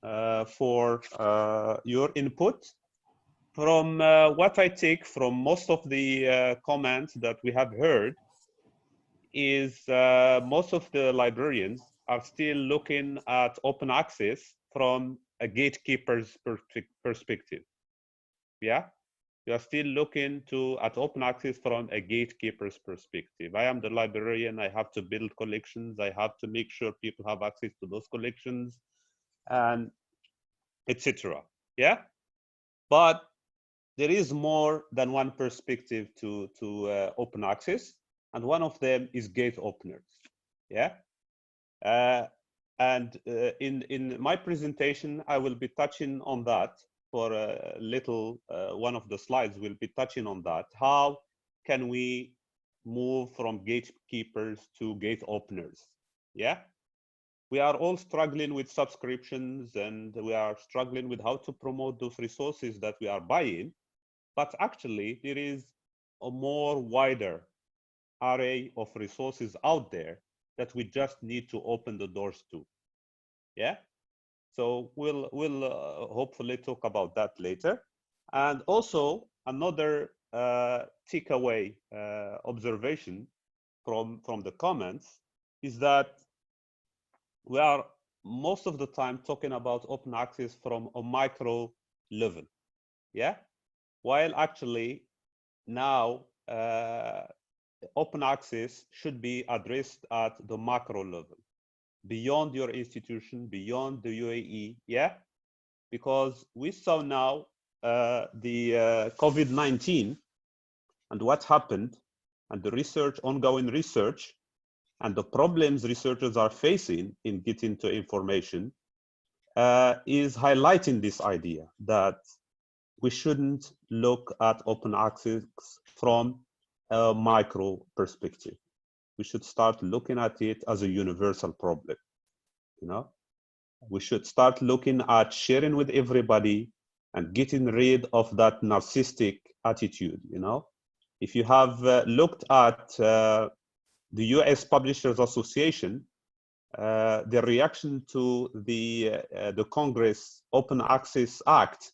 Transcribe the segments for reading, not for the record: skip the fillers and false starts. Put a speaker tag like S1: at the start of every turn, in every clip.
S1: for your input. From what I take from most of the comments that we have heard is most of the librarians are still looking at open access from a gatekeeper's perspective. Yeah, we are still looking at open access from a gatekeeper's perspective. I am the librarian. I have to build collections. I have to make sure people have access to those collections, and etc. Yeah, but there is more than one perspective to open access, and one of them is gate openers. Yeah, and in my presentation, I will be touching on that for a little. One of the slides will be touching on that. How can we move from gatekeepers to gate openers? Yeah, we are all struggling with subscriptions, and we are struggling with how to promote those resources that we are buying. But actually, there is a more wider array of resources out there that we just need to open the doors to. Yeah. So we'll hopefully talk about that later. And also another takeaway observation from the comments is that we are most of the time talking about open access from a micro level. Yeah. While actually now open access should be addressed at the macro level, beyond your institution, beyond the UAE. Yeah, because we saw now the COVID-19 and what happened, and the research, ongoing research, and the problems researchers are facing in getting to information is highlighting this idea that we shouldn't look at open access from a micro perspective. We should start looking at it as a universal problem. You know, we should start looking at sharing with everybody and getting rid of that narcissistic attitude. You know, if you have looked at the US Publishers Association, their reaction to the Congress Open Access Act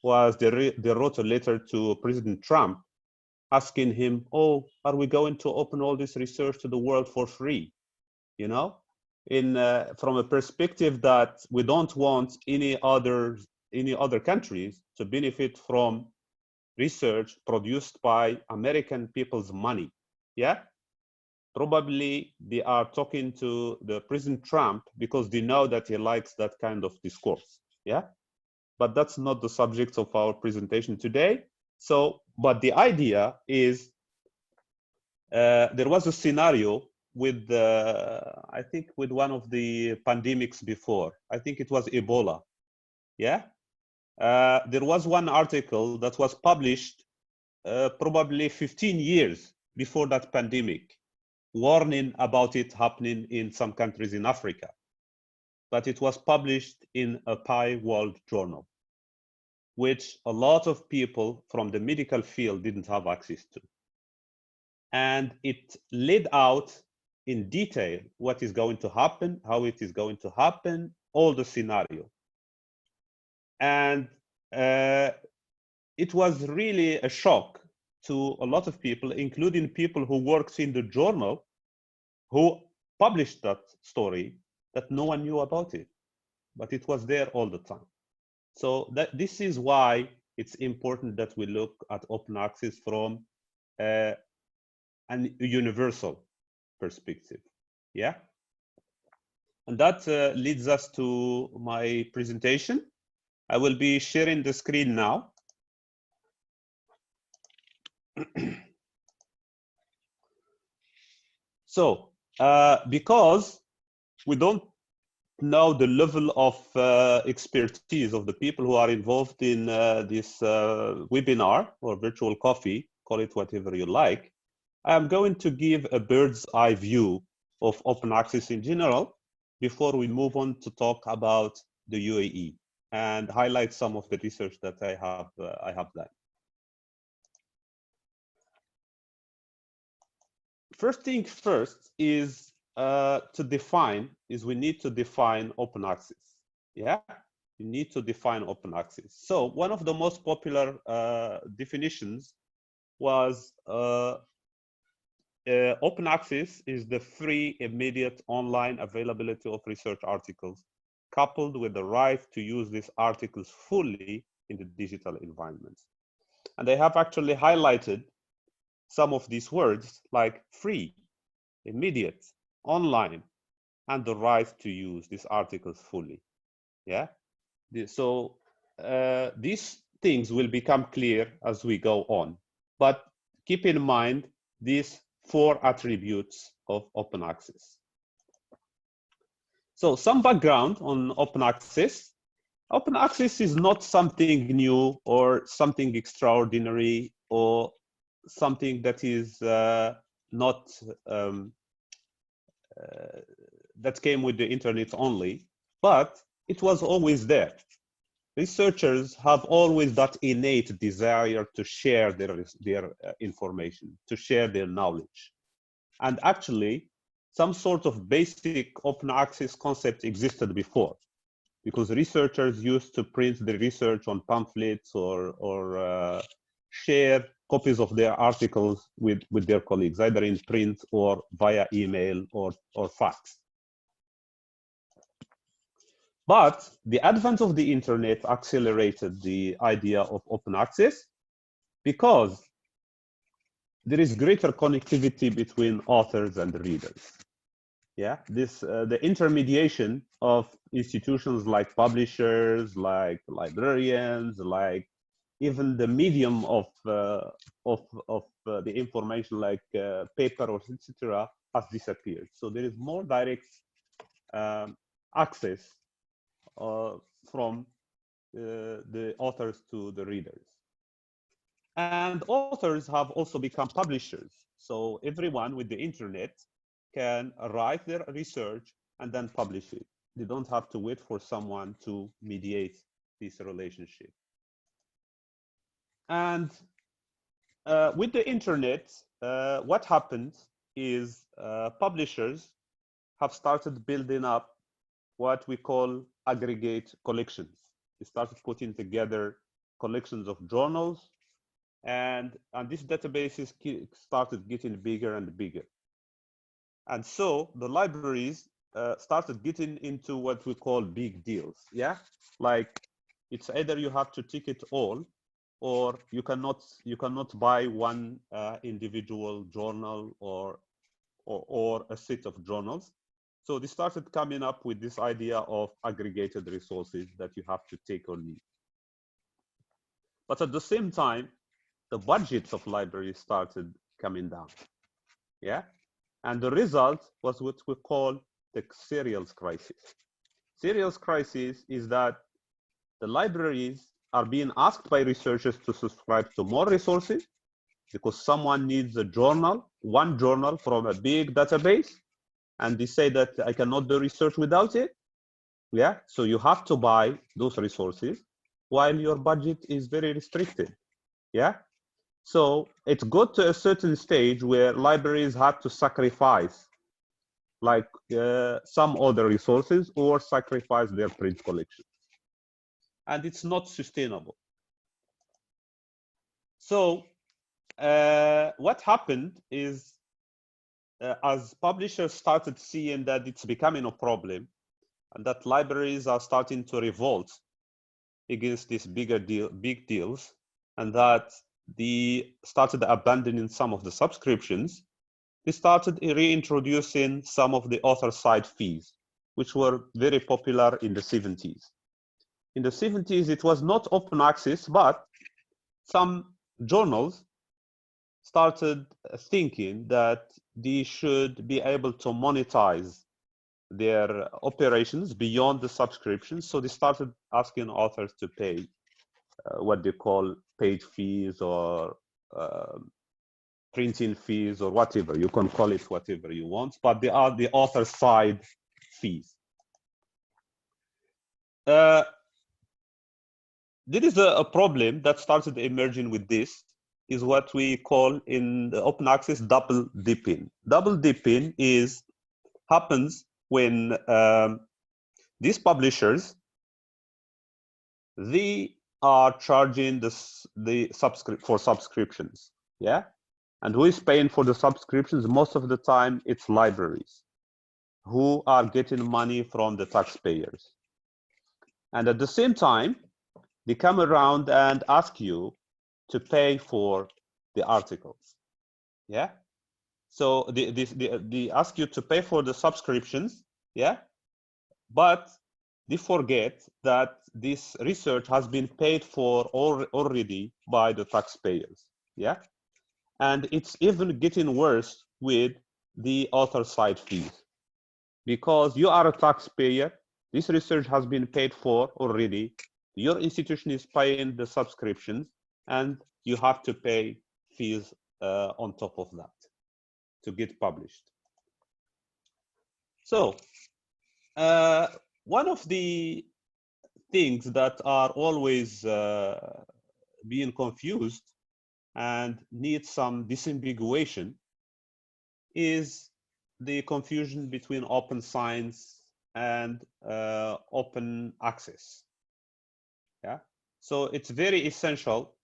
S1: was they wrote a letter to President Trump asking him, oh, are we going to open all this research to the world for free? You know, from a perspective that we don't want any other countries to benefit from research produced by American people's money. Yeah, probably they are talking to the President Trump because they know that he likes that kind of discourse. Yeah, but that's not the subject of our presentation today. So, but the idea is there was a scenario with, I think, with one of the pandemics before. I think it was Ebola. Yeah, there was one article that was published probably 15 years before that pandemic, warning about it happening in some countries in Africa. But it was published in a PI World Journal, which a lot of people from the medical field didn't have access to. And it laid out in detail what is going to happen, how it is going to happen, all the scenario. And it was really a shock to a lot of people, including people who worked in the journal, who published that story, that no one knew about it, but it was there all the time. So this is why it's important that we look at open access from a universal perspective. Yeah, and that leads us to my presentation. I will be sharing the screen now. So because we don't know the level of expertise of the people who are involved in this webinar or virtual coffee, call it whatever you like, I'm going to give a bird's eye view of open access in general before we move on to talk about the UAE and highlight some of the research that I have done. First thing first is we need to define open access. Yeah, you need to define open access. So one of the most popular definitions was open access is the free, immediate online availability of research articles, coupled with the right to use these articles fully in the digital environment. And they have actually highlighted some of these words like free, immediate, online, and the right to use these articles fully. Yeah. So these things will become clear as we go on. But keep in mind these 4 attributes of open access. So some background on open access. Open access is not something new or something extraordinary or something that is not that came with the internet only, but it was always there. Researchers have always that innate desire to share their information, to share their knowledge. And actually, some sort of basic open access concept existed before, because researchers used to print the research on pamphlets or share copies of their articles with their colleagues, either in print or via email or fax. But the advent of the internet accelerated the idea of open access because there is greater connectivity between authors and readers. Yeah, the intermediation of institutions like publishers, like librarians, like even the medium of the information, like paper or etc., has disappeared. So there is more direct access from the authors to the readers. And authors have also become publishers. So everyone with the internet can write their research and then publish it. They don't have to wait for someone to mediate this relationship. And with the internet, what happened is publishers have started building up what we call aggregate collections. They started putting together collections of journals, and these databases started getting bigger and bigger. And so the libraries started getting into what we call big deals. Yeah, like it's either you have to tick it all, or you cannot buy one individual journal or a set of journals. So they started coming up with this idea of aggregated resources that you have to take or leave. But at the same time, the budgets of libraries started coming down. Yeah, and the result was what we call the serials crisis. Serials crisis is that the libraries are being asked by researchers to subscribe to more resources because someone needs a journal, one journal from a big database, and they say that I cannot do research without it. Yeah, so you have to buy those resources while your budget is very restricted. Yeah, so it got to a certain stage where libraries had to sacrifice like some other resources or sacrifice their print collections. And it's not sustainable. So what happened is as publishers started seeing that it's becoming a problem and that libraries are starting to revolt against these big deals, and that they started abandoning some of the subscriptions, they started reintroducing some of the author side fees, which were very popular in the 70s. In the 70s, it was not open access, but some journals started thinking that they should be able to monetize their operations beyond the subscription. So they started asking authors to pay what they call page fees or printing fees or whatever. You can call it whatever you want, but they are the author side fees. There is a problem that started emerging with this, is what we call in the open access double dipping. Double dipping happens when these publishers they are charging for subscriptions, yeah? And who is paying for the subscriptions? Most of the time, it's libraries who are getting money from the taxpayers. And at the same time, they come around and ask you to pay for the articles, yeah? So they ask you to pay for the subscriptions, yeah? But they forget that this research has been paid for already by the taxpayers, yeah? And it's even getting worse with the author side fees, because you are a taxpayer, this research has been paid for already, your institution is paying the subscriptions, and you have to pay fees on top of that to get published. So one of the things that are always being confused and need some disambiguation is the confusion between open science and open access. Yeah, so it's very essential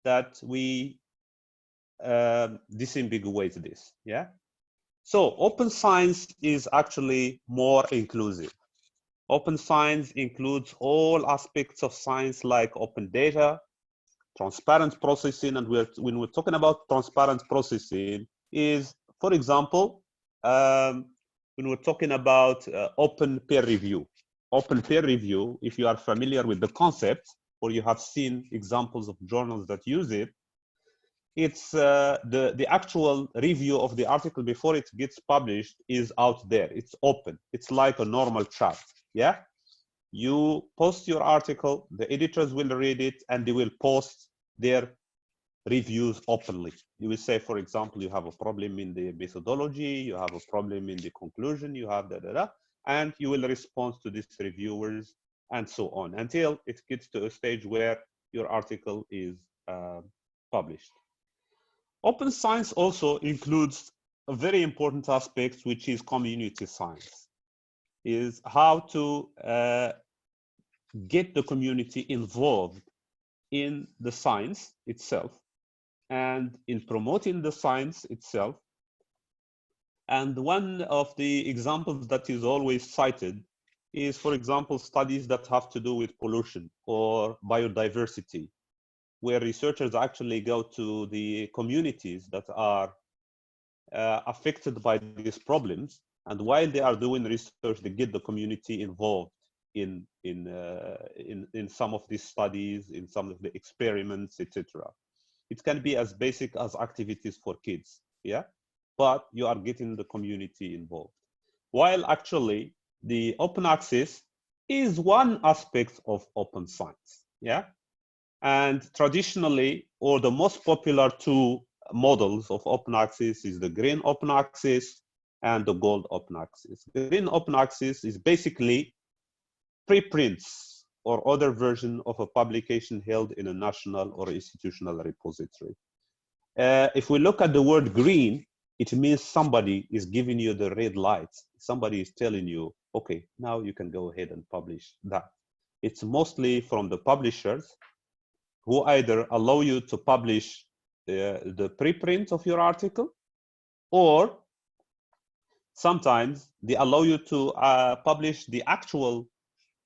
S1: that we disambiguate this. Yeah, so open science is actually more inclusive. Open science includes all aspects of science, like open data, transparent processing, and when we're talking about transparent processing is, for example, when we're talking about open peer review. Open peer review, if you are familiar with the concept or you have seen examples of journals that use it, it's the actual review of the article before it gets published is out there. It's open. It's like a normal chat. Yeah, you post your article, the editors will read it, and they will post their reviews openly. You will say, for example, you have a problem in the methodology, you have a problem in the conclusion, you have and you will respond to these reviewers and so on until it gets to a stage where your article is published. Open science also includes a very important aspect, which is community science, is how to get the community involved in the science itself and in promoting the science itself. And one of the examples that is always cited is, for example, studies that have to do with pollution or biodiversity, where researchers actually go to the communities that are affected by these problems, and while they are doing research, they get the community involved in some of these studies, in some of the experiments, etc. It can be as basic as activities for kids, yeah, but you are getting the community involved. While actually the open access is one aspect of open science, yeah, and traditionally, or the most popular two models of open access is the green open access and the gold open access. Green open access is basically preprints or other version of a publication held in a national or institutional repository. If we look at the word green, it means somebody is giving you the red light. Somebody is telling you, okay, now you can go ahead and publish that. It's mostly from the publishers who either allow you to publish the preprint of your article, or sometimes they allow you to publish the actual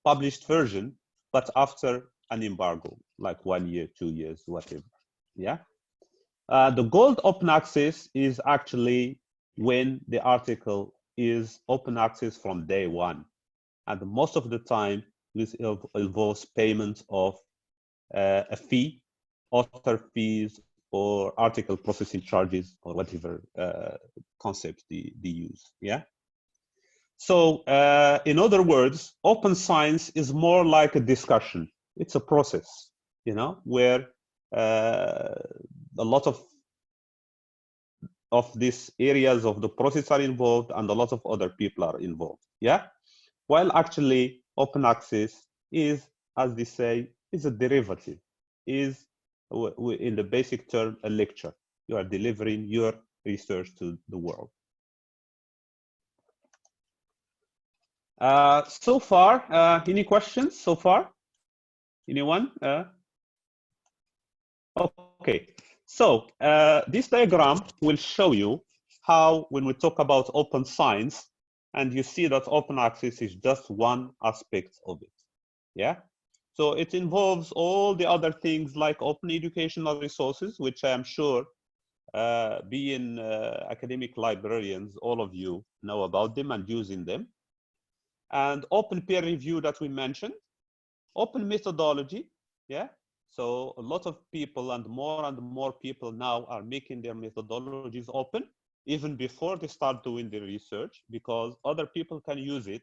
S1: published version, but after an embargo, like 1 year, 2 years, whatever. Yeah. The gold open access is actually when the article is open access from day one. And most of the time, this involves payment of a fee, author fees, or article processing charges, or whatever concept they use. Yeah. So in other words, open science is more like a discussion. It's a process, you know, where a lot of these areas of the process are involved and a lot of other people are involved. Yeah. While actually open access is, as they say, is a derivative, is in the basic term, a lecture. You are delivering your research to the world. So far, any questions so far? Anyone? Okay, so this diagram will show you how, when we talk about open science, and you see that open access is just one aspect of it. Yeah, so it involves all the other things like open educational resources, which I am sure, being academic librarians, all of you know about them and using them, and open peer review that we mentioned, open methodology. Yeah, so a lot of people and more people now are making their methodologies open even before they start doing the research, because other people can use it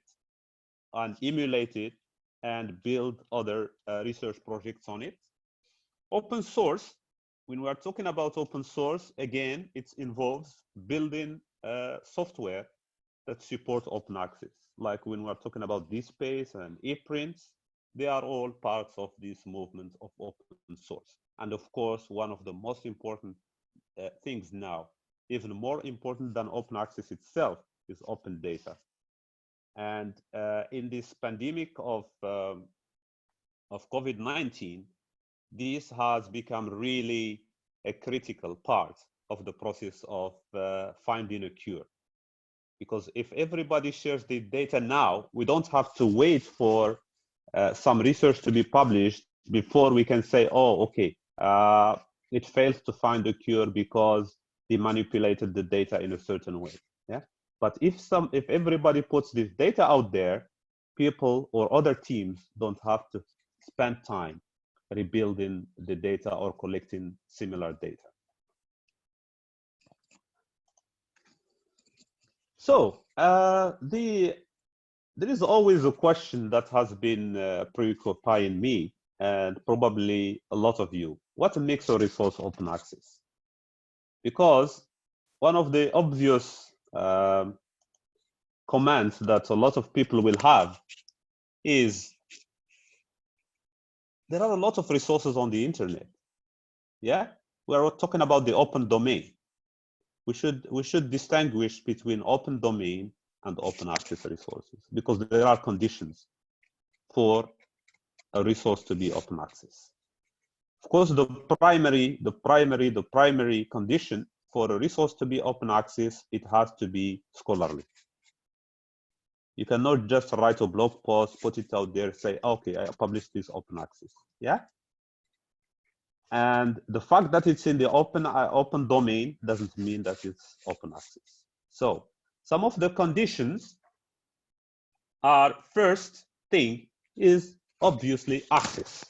S1: and emulate it and build other research projects on it. Open source, when we are talking about open source, again, it involves building software that support open access. Like when we're talking about DSpace and ePrints, they are all parts of this movement of open source. And of course, one of the most important things now, even more important than open access itself, is open data. And in this pandemic of COVID-19, this has become really a critical part of the process of finding a cure. Because if everybody shares the data now, we don't have to wait for some research to be published before we can say, oh, okay, it fails to find a cure because they manipulated the data in a certain way. Yeah. But if everybody puts this data out there, people or other teams don't have to spend time rebuilding the data or collecting similar data. So there is always a question that has been preoccupying me and probably a lot of you. What makes a resource open access? Because one of the obvious comments that a lot of people will have is there are a lot of resources on the internet. Yeah, we're talking about the open domain. We should distinguish between open domain and open access resources, because there are conditions for a resource to be open access. Of course, the primary condition for a resource to be open access, it has to be scholarly. You cannot just write a blog post, put it out there, say, okay, I published this open access. Yeah. And the fact that it's in the open domain doesn't mean that it's open access. So some of the conditions are, first thing is obviously access.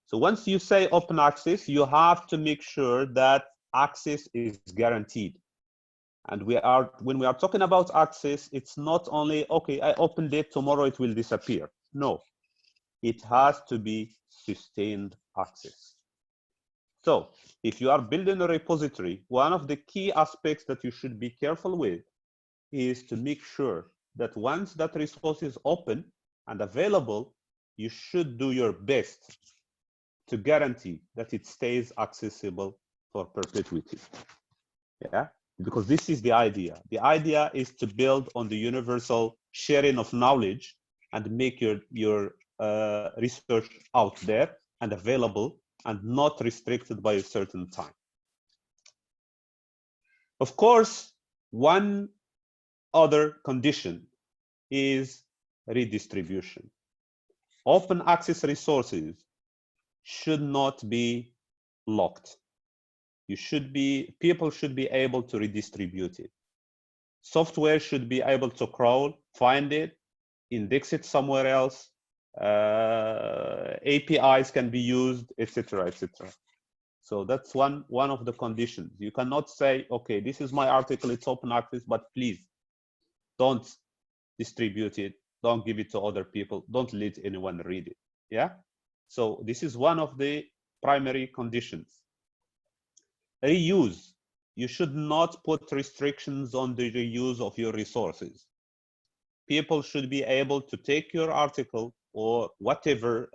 S1: So once you say open access, you have to make sure that access is guaranteed. And when we are talking about access, it's not only, okay, I opened it, tomorrow it will disappear. No, it has to be sustained access. So if you are building a repository, one of the key aspects that you should be careful with is to make sure that once that resource is open and available, you should do your best to guarantee that it stays accessible for perpetuity. Yeah, because this is the idea. The idea is to build on the universal sharing of knowledge and make your research out there and available and not restricted by a certain time. Of course, one other condition is redistribution. Open access resources should not be locked. People should be able to redistribute it. Software should be able to crawl, find it, index it somewhere else. APIs can be used, etc., etc. So that's one of the conditions. You cannot say, okay, this is my article, it's open access, but please don't distribute it, don't give it to other people, don't let anyone read it. Yeah. So this is one of the primary conditions. Reuse. You should not put restrictions on the reuse of your resources. People should be able to take your article or whatever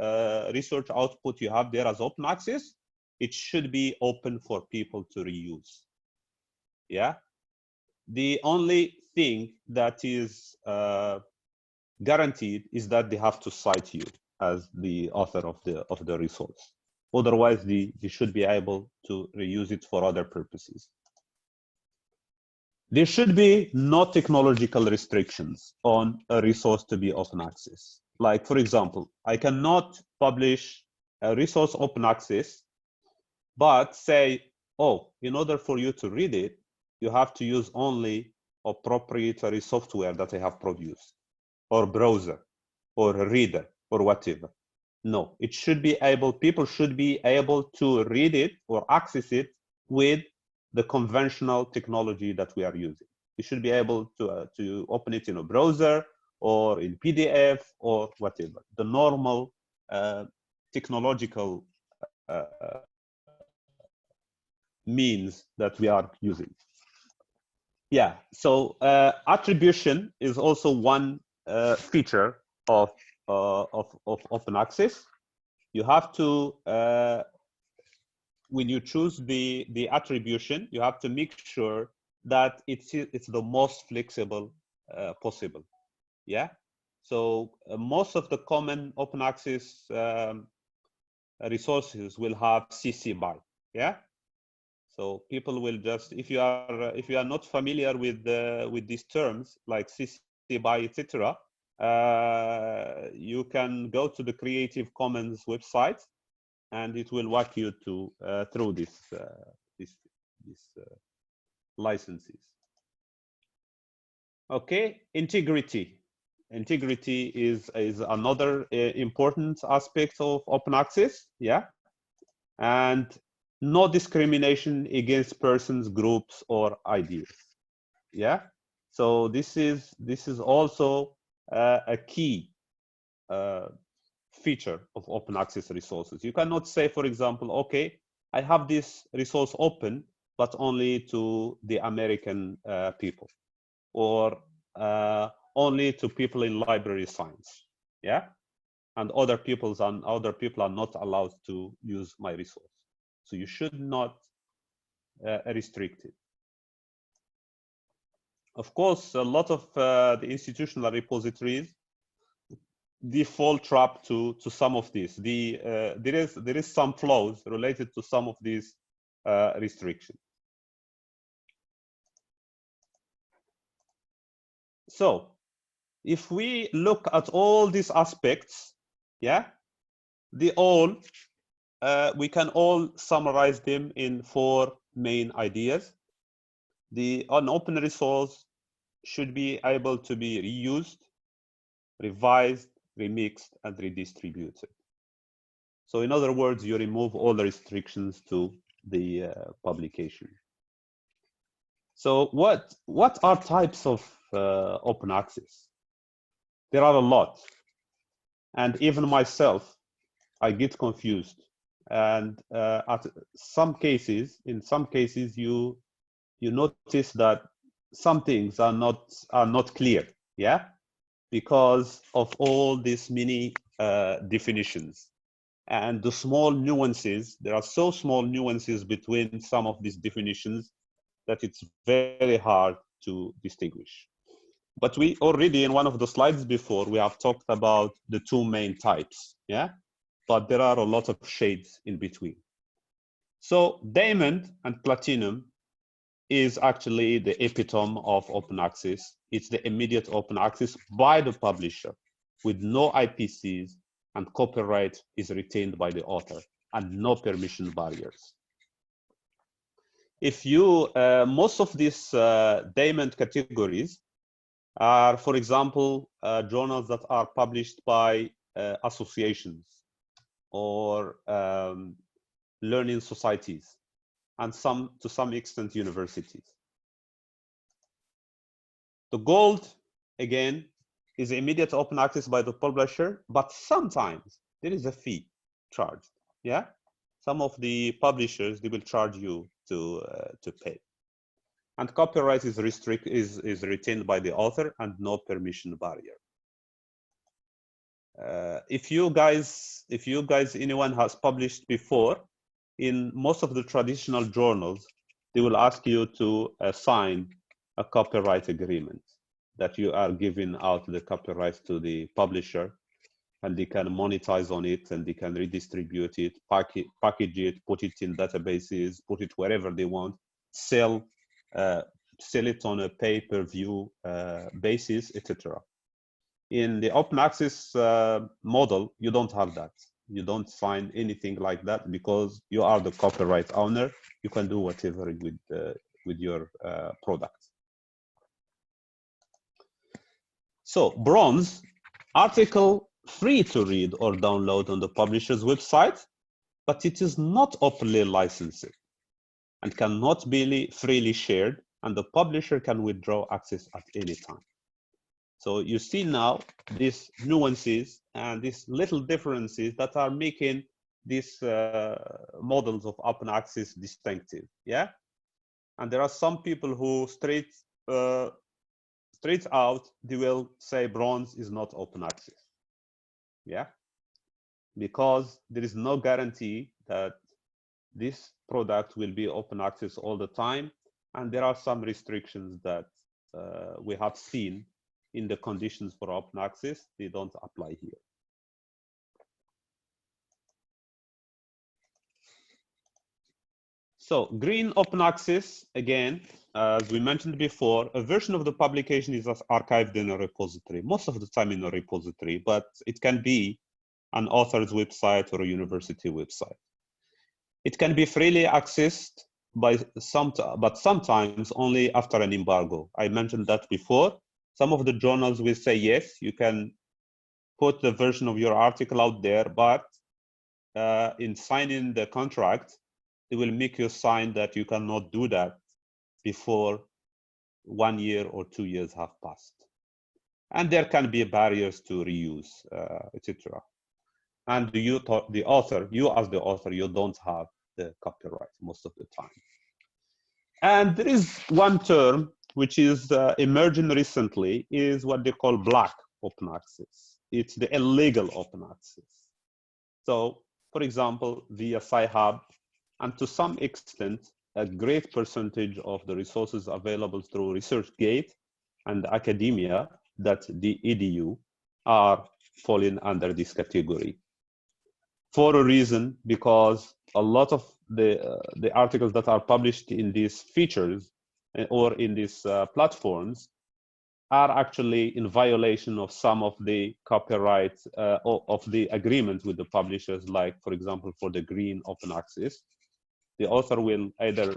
S1: research output you have there as open access. It should be open for people to reuse. Yeah. The only thing that is guaranteed is that they have to cite you. as the author of the resource. Otherwise, they should be able to reuse it for other purposes. There should be no technological restrictions on a resource to be open access. Like, for example, I cannot publish a resource open access, but say, oh, in order for you to read it, you have to use only a proprietary software that I have produced, or browser, or a reader, or whatever. No, it should be able, people should be able to read it or access it with the conventional technology that we are using. You should be able to open it in a browser or in PDF or whatever. The normal technological means that we are using. Yeah, so attribution is also one feature of open access. You have to, when you choose the attribution, you have to make sure that it's the most flexible possible. Yeah, so most of the common open access resources will have CC BY. Yeah, so people will just, if you are not familiar with these terms like CC BY, etc., you can go to the Creative Commons website, and it will walk you to through these licenses. Okay, integrity. Integrity is another important aspect of open access. Yeah, and no discrimination against persons, groups, or ideas. Yeah, so this is also a key feature of open access resources. You cannot say, for example, okay, I have this resource open, but only to the American people, or only to people in library science. Yeah, and other people are not allowed to use my resource. So you should not restrict it. Of course, a lot of the institutional repositories default trap to some of these. There is some flaws related to some of these restrictions. So if we look at all these aspects, yeah, we can all summarize them in 4 main ideas. An open resource should be able to be reused, revised, remixed, and redistributed. So in other words, you remove all the restrictions to the publication. So what are types of open access? There are a lot, and even myself, I get confused. And in some cases, you notice that some things are not clear. Yeah, because of all these many definitions and the small nuances. There are so small nuances between some of these definitions that it's very hard to distinguish. But we already, in one of the slides before, we have talked about the 2 main types. Yeah, but there are a lot of shades in between. So diamond and platinum is actually the epitome of open access. It's the immediate open access by the publisher with no IPCs, and copyright is retained by the author and no permission barriers. If you, most of these diamond categories are, for example, journals that are published by associations or learning societies, and to some extent universities. The gold, again, is immediate open access by the publisher, but sometimes there is a fee charged. Yeah, some of the publishers, they will charge you to pay. And copyright is retained by the author and no permission barrier. If you guys, anyone has published before, in most of the traditional journals, they will ask you to sign a copyright agreement that you are giving out the copyright to the publisher and they can monetize on it, and they can redistribute it, package it, put it in databases, put it wherever they want, sell it on a pay-per-view basis, etc. In the open access model, you don't have that. You don't find anything like that because you are the copyright owner. You can do whatever with your product. So bronze, article free to read or download on the publisher's website, but it is not openly licensed and cannot be freely shared, and the publisher can withdraw access at any time. So you see now these nuances and these little differences that are making these models of open access distinctive, yeah? And there are some people who straight out, they will say bronze is not open access, yeah? Because there is no guarantee that this product will be open access all the time. And there are some restrictions that we have seen in the conditions for open access. They don't apply here. So green open access, again, as we mentioned before, a version of the publication is archived in a repository, most of the time in a repository, but it can be an author's website or a university website. It can be freely accessed but sometimes only after an embargo. I mentioned that before. Some of the journals will say, yes, you can put the version of your article out there, but in signing the contract, they will make you sign that you cannot do that before 1 year or 2 years have passed. And there can be barriers to reuse, etc. And you as the author, you don't have the copyright most of the time. And there is one term which is emerging recently, is what they call black open access. It's the illegal open access. So, for example, via Sci-Hub, and to some extent, a great percentage of the resources available through ResearchGate and academia, that the EDU, are falling under this category. For a reason, because a lot of the articles that are published in these features or in these platforms are actually in violation of some of the copyright of the agreement with the publishers, like, for example, for the green open access. The author will either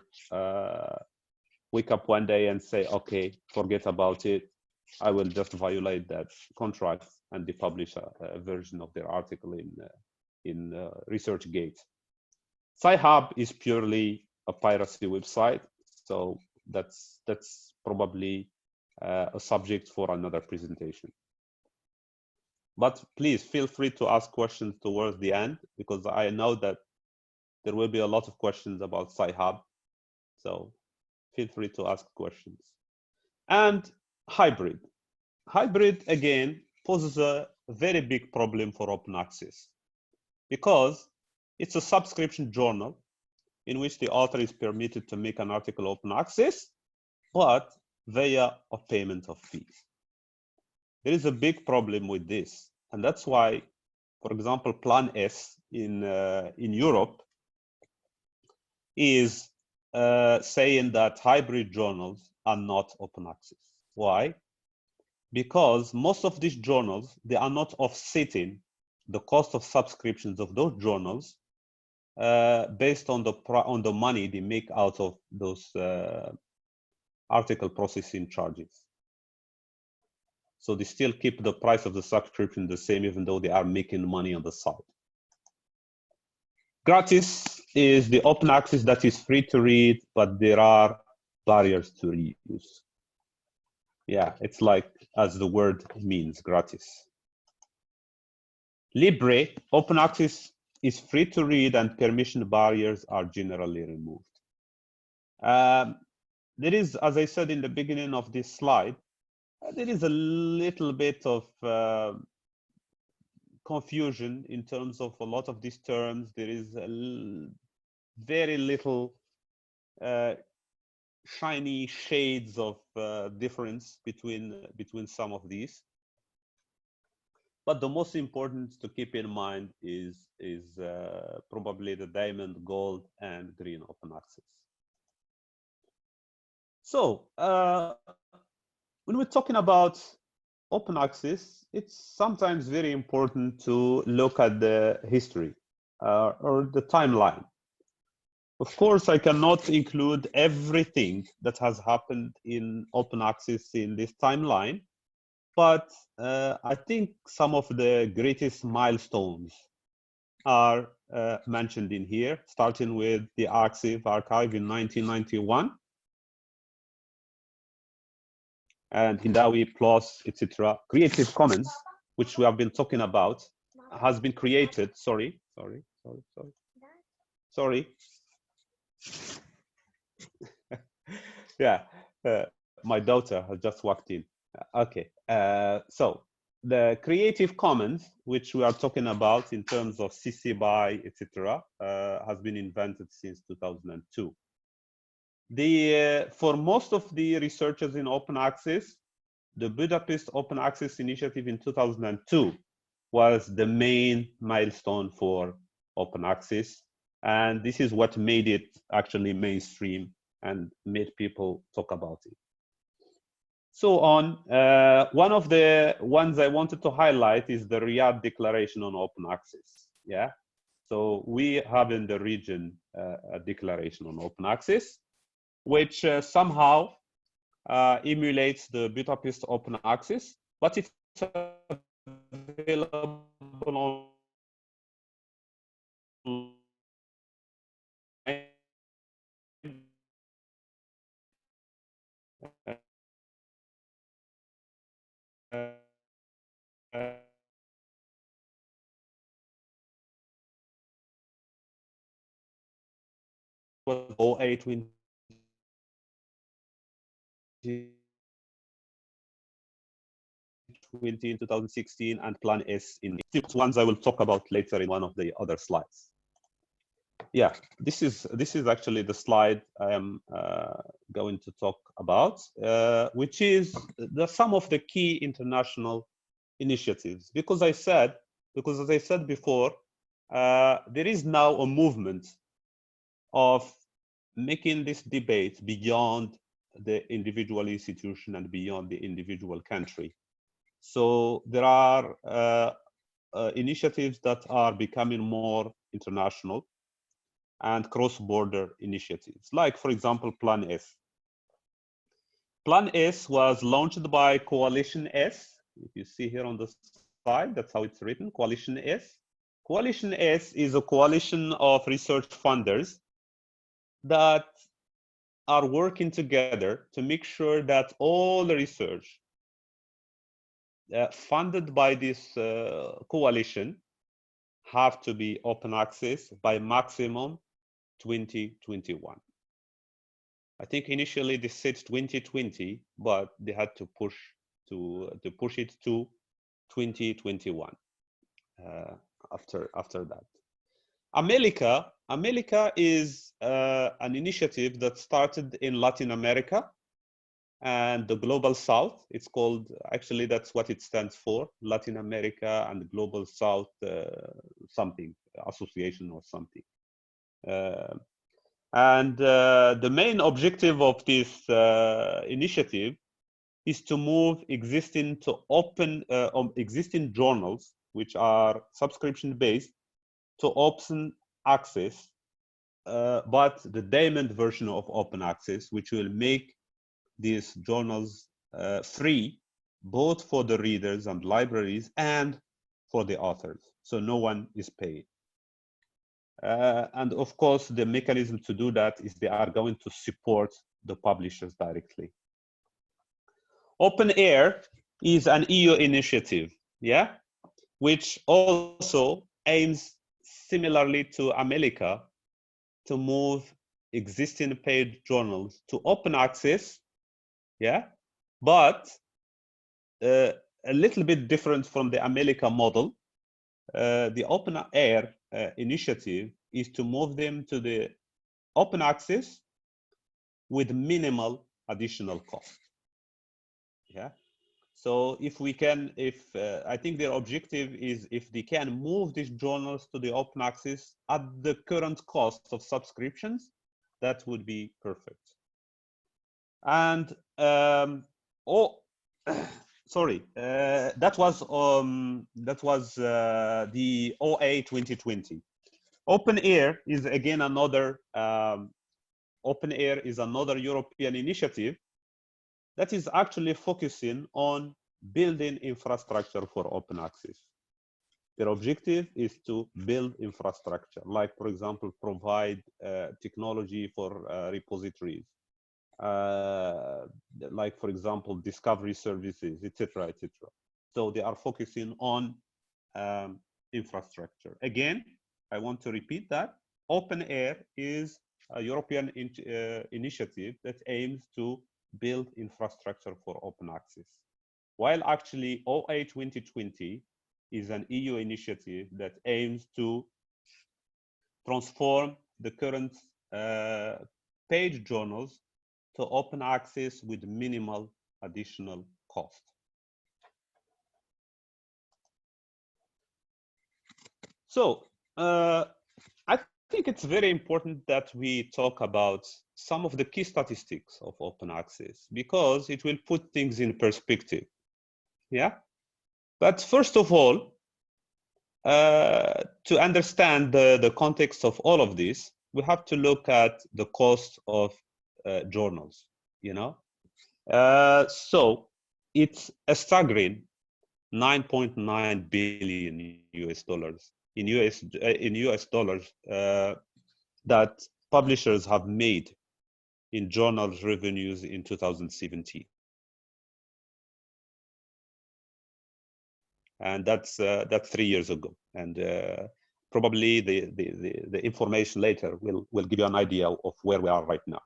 S1: wake up one day and say, okay, forget about it. I will just violate that contract, and they publish a version of their article in ResearchGate. Sci-Hub is purely a piracy website, so that's probably a subject for another presentation. But please feel free to ask questions towards the end, because I know that there will be a lot of questions about Sci-Hub, so feel free to ask questions. And hybrid. Hybrid, again, poses a very big problem for open access, because it's a subscription journal in which the author is permitted to make an article open access, but via a payment of fees. There is a big problem with this, and that's why, for example, Plan S in Europe is saying that hybrid journals are not open access. Why? Because most of these journals, they are not offsetting the cost of subscriptions of those journals based on the money they make out of those article processing charges. So they still keep the price of the subscription the same, even though they are making money on the side. Gratis is the open access that is free to read, but there are barriers to reuse. Yeah, it's like, as the word means, gratis. Libre, open access is free to read, and permission barriers are generally removed. There is, as I said in the beginning of this slide, there is a little bit of confusion in terms of a lot of these terms. There is very little shiny shades of difference between some of these. But the most important to keep in mind is probably the diamond, gold, and green open access. So when we're talking about open access, it's sometimes very important to look at the history or the timeline. Of course, I cannot include everything that has happened in open access in this timeline, but I think some of the greatest milestones are mentioned in here, starting with the archive in 1991, and Hindawi Plus, etc. Creative Commons, which we have been talking about, has been created. Sorry. Yeah, my daughter has just walked in. Okay, so the Creative Commons, which we are talking about in terms of CC BY, etc., has been invented since 2002. For most of the researchers in open access, the Budapest Open Access Initiative in 2002 was the main milestone for open access. And this is what made it actually mainstream and made people talk about it. So on, one of the ones I wanted to highlight is the Riyadh Declaration on Open Access. Yeah, so we have in the region a declaration on open access, which somehow emulates the Budapest Open Access, but it's available on was 08 in 2016 and Plan S in ones I will talk about later in one of the other slides. Yeah, this is actually the slide I am going to talk about, which is some of the key international initiatives. Because as I said before, there is now a movement of making this debate beyond the individual institution and beyond the individual country. So there are initiatives that are becoming more international and cross-border initiatives, like, for example, Plan S. Plan S was launched by Coalition S. If you see here on the slide, that's how it's written, Coalition S. Coalition S is a coalition of research funders that are working together to make sure that all the research funded by this coalition have to be open access by maximum 2021. I think initially they said 2020, but they had to push it to 2021 after that. America is an initiative that started in Latin America and the Global South. It's called, actually that's what it stands for, Latin America and the Global South something, association or something. And the main objective of this initiative is to move existing journals, which are subscription-based, to open access, but the diamond version of open access, which will make these journals free, both for the readers and libraries and for the authors. So no one is paid. And of course, the mechanism to do that is they are going to support the publishers directly. Open Air is an EU initiative, yeah, which also aims similarly to America to move existing paid journals to open access, yeah, but a little bit different from the America model. The Open Air initiative is to move them to the open access with minimal additional cost. Yeah. So if we can, I think their objective is if they can move these journals to the open access at the current cost of subscriptions, that would be perfect. And sorry, that was the OA 2020. Open Air is again another Open Air is another European initiative that is actually focusing on building infrastructure for open access. Their objective is to build infrastructure, like, for example, provide technology for repositories, like, for example, discovery services, etc., etc. So they are focusing on infrastructure. Again, I want to repeat that Open Air is a European initiative that aims to build infrastructure for open access, while actually OA 2020 is an EU initiative that aims to transform the current page journals to open access with minimal additional cost. So I think it's very important that we talk about some of the key statistics of open access, because it will put things in perspective. Yeah. But first of all, to understand the context of all of this, we have to look at the cost of journals, you know. So it's a staggering 9.9 billion US dollars in US dollars that publishers have made in journals revenues in 2017. And that's 3 years ago. And probably the information later will give you an idea of where we are right now.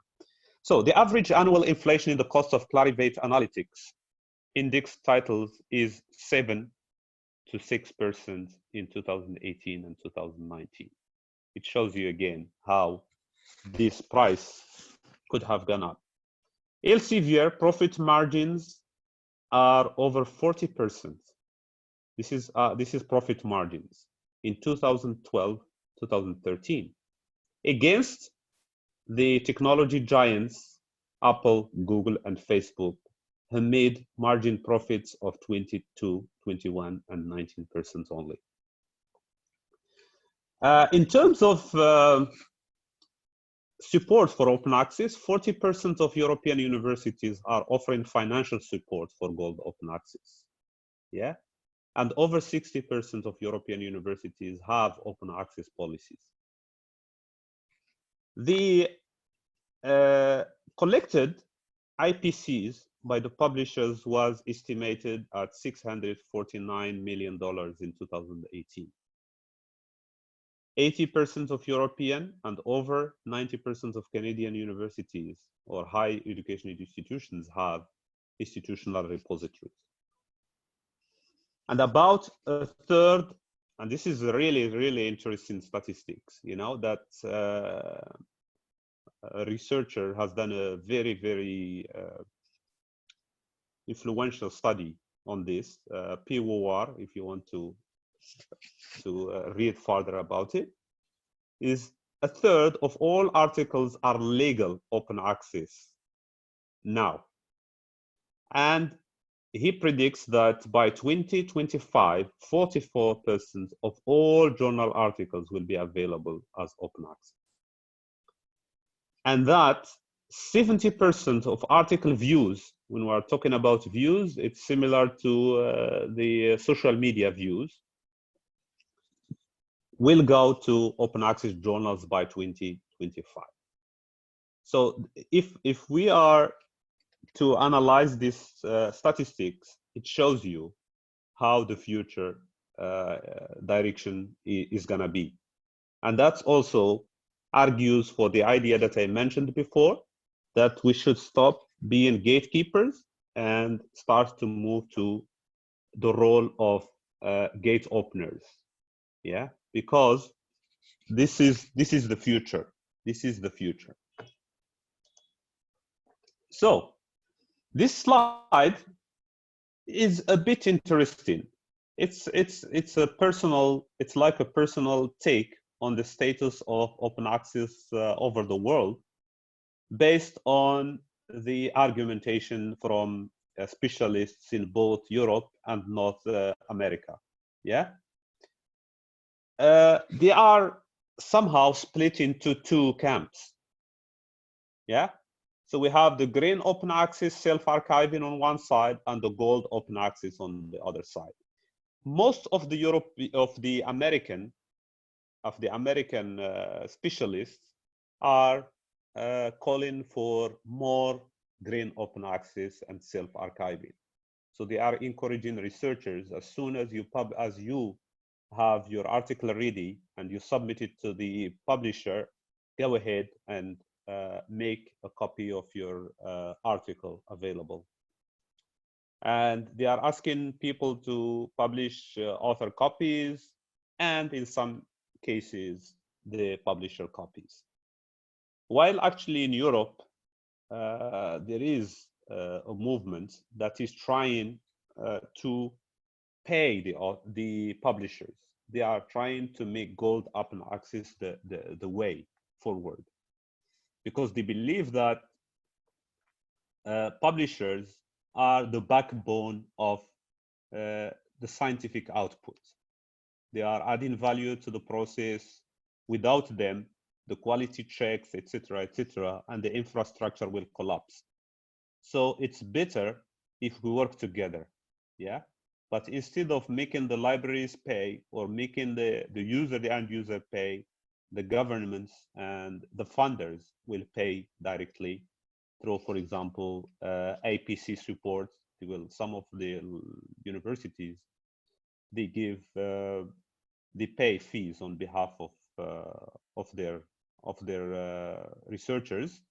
S1: So the average annual inflation in the cost of Clarivate Analytics index titles is 7 to 6% in 2018 and 2019. It shows you again how this price could have gone up. Elsevier profit margins are over 40%. This is profit margins in 2012, 2013, against the technology giants Apple, Google, and Facebook, who made margin profits of 22, 21, and 19% only. In terms of support for open access, 40% of European universities are offering financial support for gold open access. Yeah. And over 60% of European universities have open access policies. The collected IPCs by the publishers was estimated at $649 million in 2018. 80% of European and over 90% of Canadian universities or higher education institutions have institutional repositories. And about a third, and this is really, really interesting statistics, you know, that a researcher has done a very, very influential study on this, POR, if you want to read further about it, is a third of all articles are legal open access now. And he predicts that by 2025, 44% of all journal articles will be available as open access. And that 70% of article views, when we're talking about views, it's similar to the social media views, will go to open access journals by 2025. So if we are to analyze these statistics, it shows you how the future direction is going to be. And that's also argues for the idea that I mentioned before, that we should stop being gatekeepers and start to move to the role of gate openers. Yeah, because this is the future. This is the future. So this slide is a bit interesting. It's like a personal take on the status of open access over the world, based on the argumentation from specialists in both Europe and North America. Yeah, they are somehow split into two camps. Yeah, so we have the green open access self-archiving on one side and the gold open access on the other side. Most of the American specialists are calling for more green open access and self-archiving. So they are encouraging researchers, as soon as you have your article ready and you submit it to the publisher, go ahead and make a copy of your article available. And they are asking people to publish author copies, and in some cases, the publisher copies. While actually in Europe, there is a movement that is trying to pay the publishers. They are trying to make gold open access the way forward, because they believe that publishers are the backbone of the scientific output. They are adding value to the process. Without them, the quality checks, etc., and the infrastructure will collapse. So it's better if we work together, yeah? But instead of making the libraries pay or making the end user pay, the governments and the funders will pay directly through, for example, APC support. Some of the universities, they pay fees on behalf of their researchers.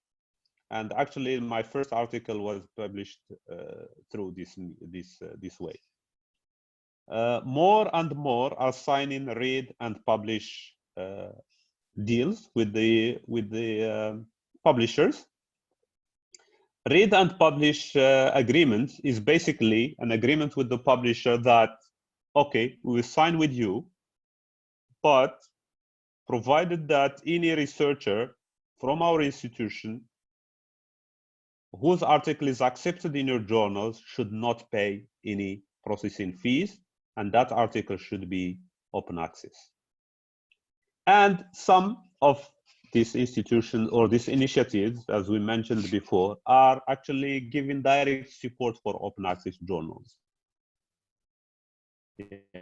S1: And actually, my first article was published through this way. More and more are signing read and publish deals with the publishers. Read and publish agreement is basically an agreement with the publisher that, okay, we will sign with you, but provided that any researcher from our institution whose article is accepted in your journals should not pay any processing fees, and that article should be open access. And some of these institutions or these initiatives, as we mentioned before, are actually giving direct support for open access journals.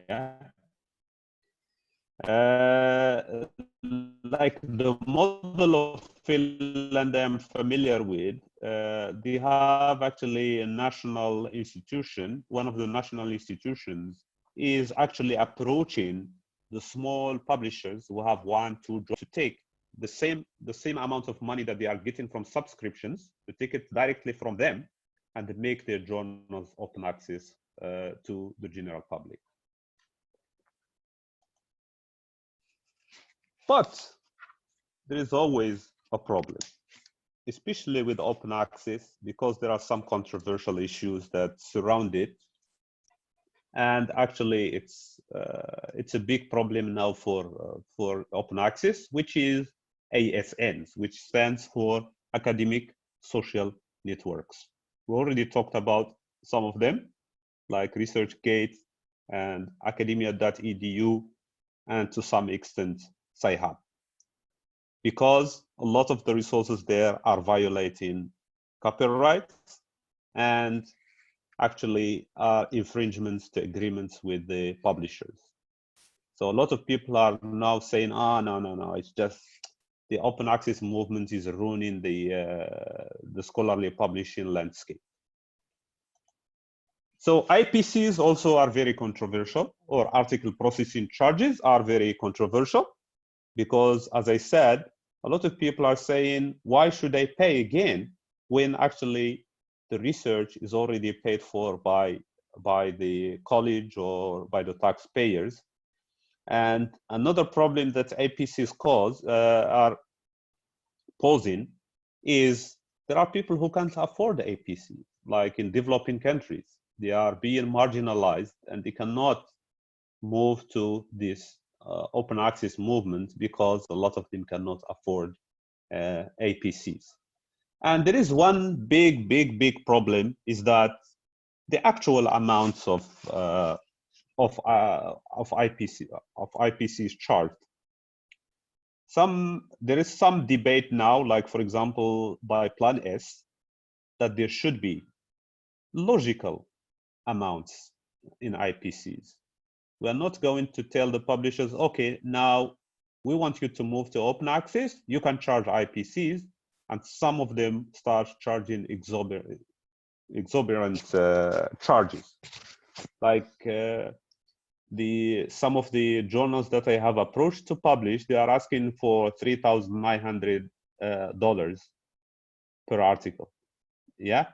S1: Yeah. Like the model of Finland I'm familiar with, they have actually a national institution. One of the national institutions is actually approaching the small publishers who have 1, 2 jobs to take the same amount of money that they are getting from subscriptions, to take it directly from them and make their journals open access to the general public. But there is always a problem, especially with open access, because there are some controversial issues that surround it. And actually, it's a big problem now for open access, which is ASNs, which stands for Academic Social Networks. We already talked about some of them, like ResearchGate and academia.edu, and to some extent, Sci-Hub, because a lot of the resources there are violating copyright and actually are infringements to agreements with the publishers. So a lot of people are now saying, no, it's just the open access movement is ruining the scholarly publishing landscape. So IPCs also are very controversial, or article processing charges are very controversial, because as I said, a lot of people are saying, why should I pay again when actually the research is already paid for by the college or by the taxpayers? And another problem that APCs are posing is there are people who can't afford APC, like in developing countries. They are being marginalized, and they cannot move to this open access movement because a lot of them cannot afford APCs. And there is one big problem, is that the actual amounts of IPCs charged. There is some debate now, like for example by Plan S, that there should be logical amounts in IPCs. We are not going to tell the publishers, okay, now we want you to move to open access, you can charge IPCs, and some of them start charging exorbitant charges. Like some of the journals that I have approached to publish, they are asking for $3,900 per article. Yeah,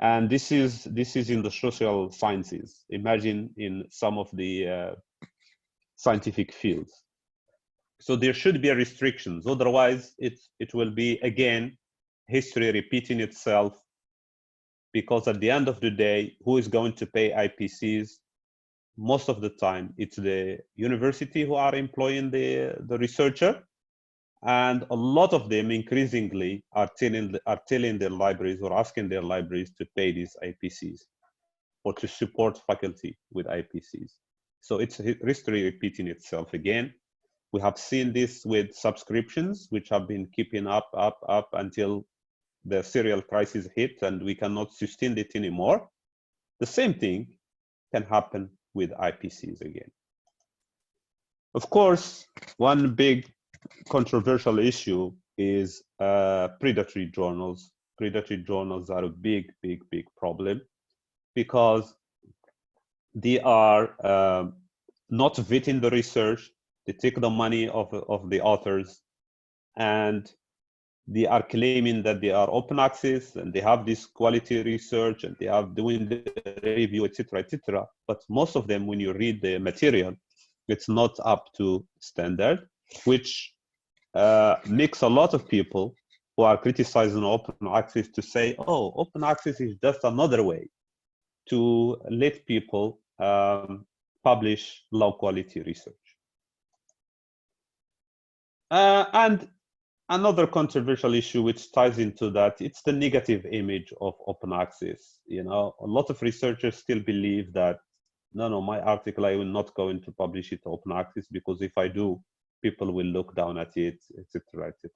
S1: and this is in the social sciences. Imagine in some of the scientific fields. So there should be restrictions, otherwise it will be again history repeating itself, because at the end of the day, who is going to pay IPCs? Most of the time it's the university who are employing the researcher, and a lot of them increasingly are telling their libraries or asking their libraries to pay these IPCs or to support faculty with IPCs. So it's history repeating itself again. We have seen this with subscriptions, which have been keeping up until the serial crisis hit and we cannot sustain it anymore. The same thing can happen with IPCs again. Of course, one big controversial issue is predatory journals. Predatory journals are a big problem, because they are not vetting the research. They take the money of the authors, and they are claiming that they are open access and they have this quality research and they are doing the review, etc., etc. But most of them, when you read the material, it's not up to standard, which makes a lot of people who are criticizing open access to say, oh, open access is just another way to let people publish low quality research. And another controversial issue which ties into that, it's the negative image of open access. You know, a lot of researchers still believe that, no, my article, I will not go into publish it to open access, because if I do, people will look down at it, etc., etc.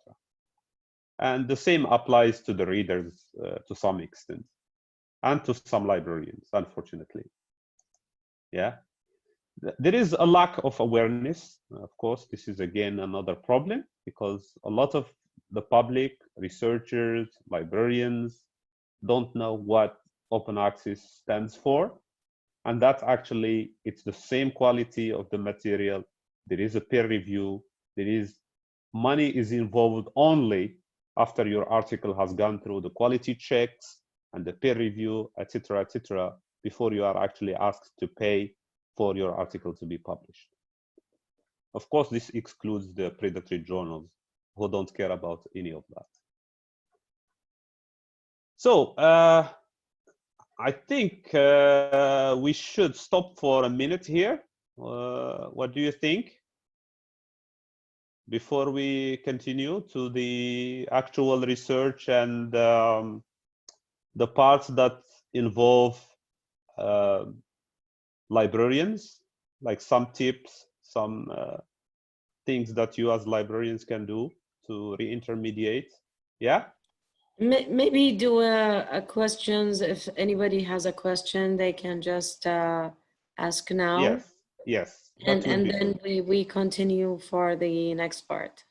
S1: And the same applies to the readers to some extent, and to some librarians, unfortunately. Yeah. There is a lack of awareness. Of course, this is again another problem, because a lot of the public, researchers, librarians don't know what open access stands for. And that actually, it's the same quality of the material. There is a peer review. Money is involved only after your article has gone through the quality checks and the peer review, etc., etc., before you are actually asked to pay for your article to be published. Of course, this excludes the predatory journals who don't care about any of that. So I think we should stop for a minute here. What do you think? Before we continue to the actual research and the parts that involve librarians, like some tips, some things that you as librarians can do to re-intermediate. Yeah?
S2: Maybe do a questions. If anybody has a question, they can just ask now.
S1: Yes.
S2: And then we continue for the next part.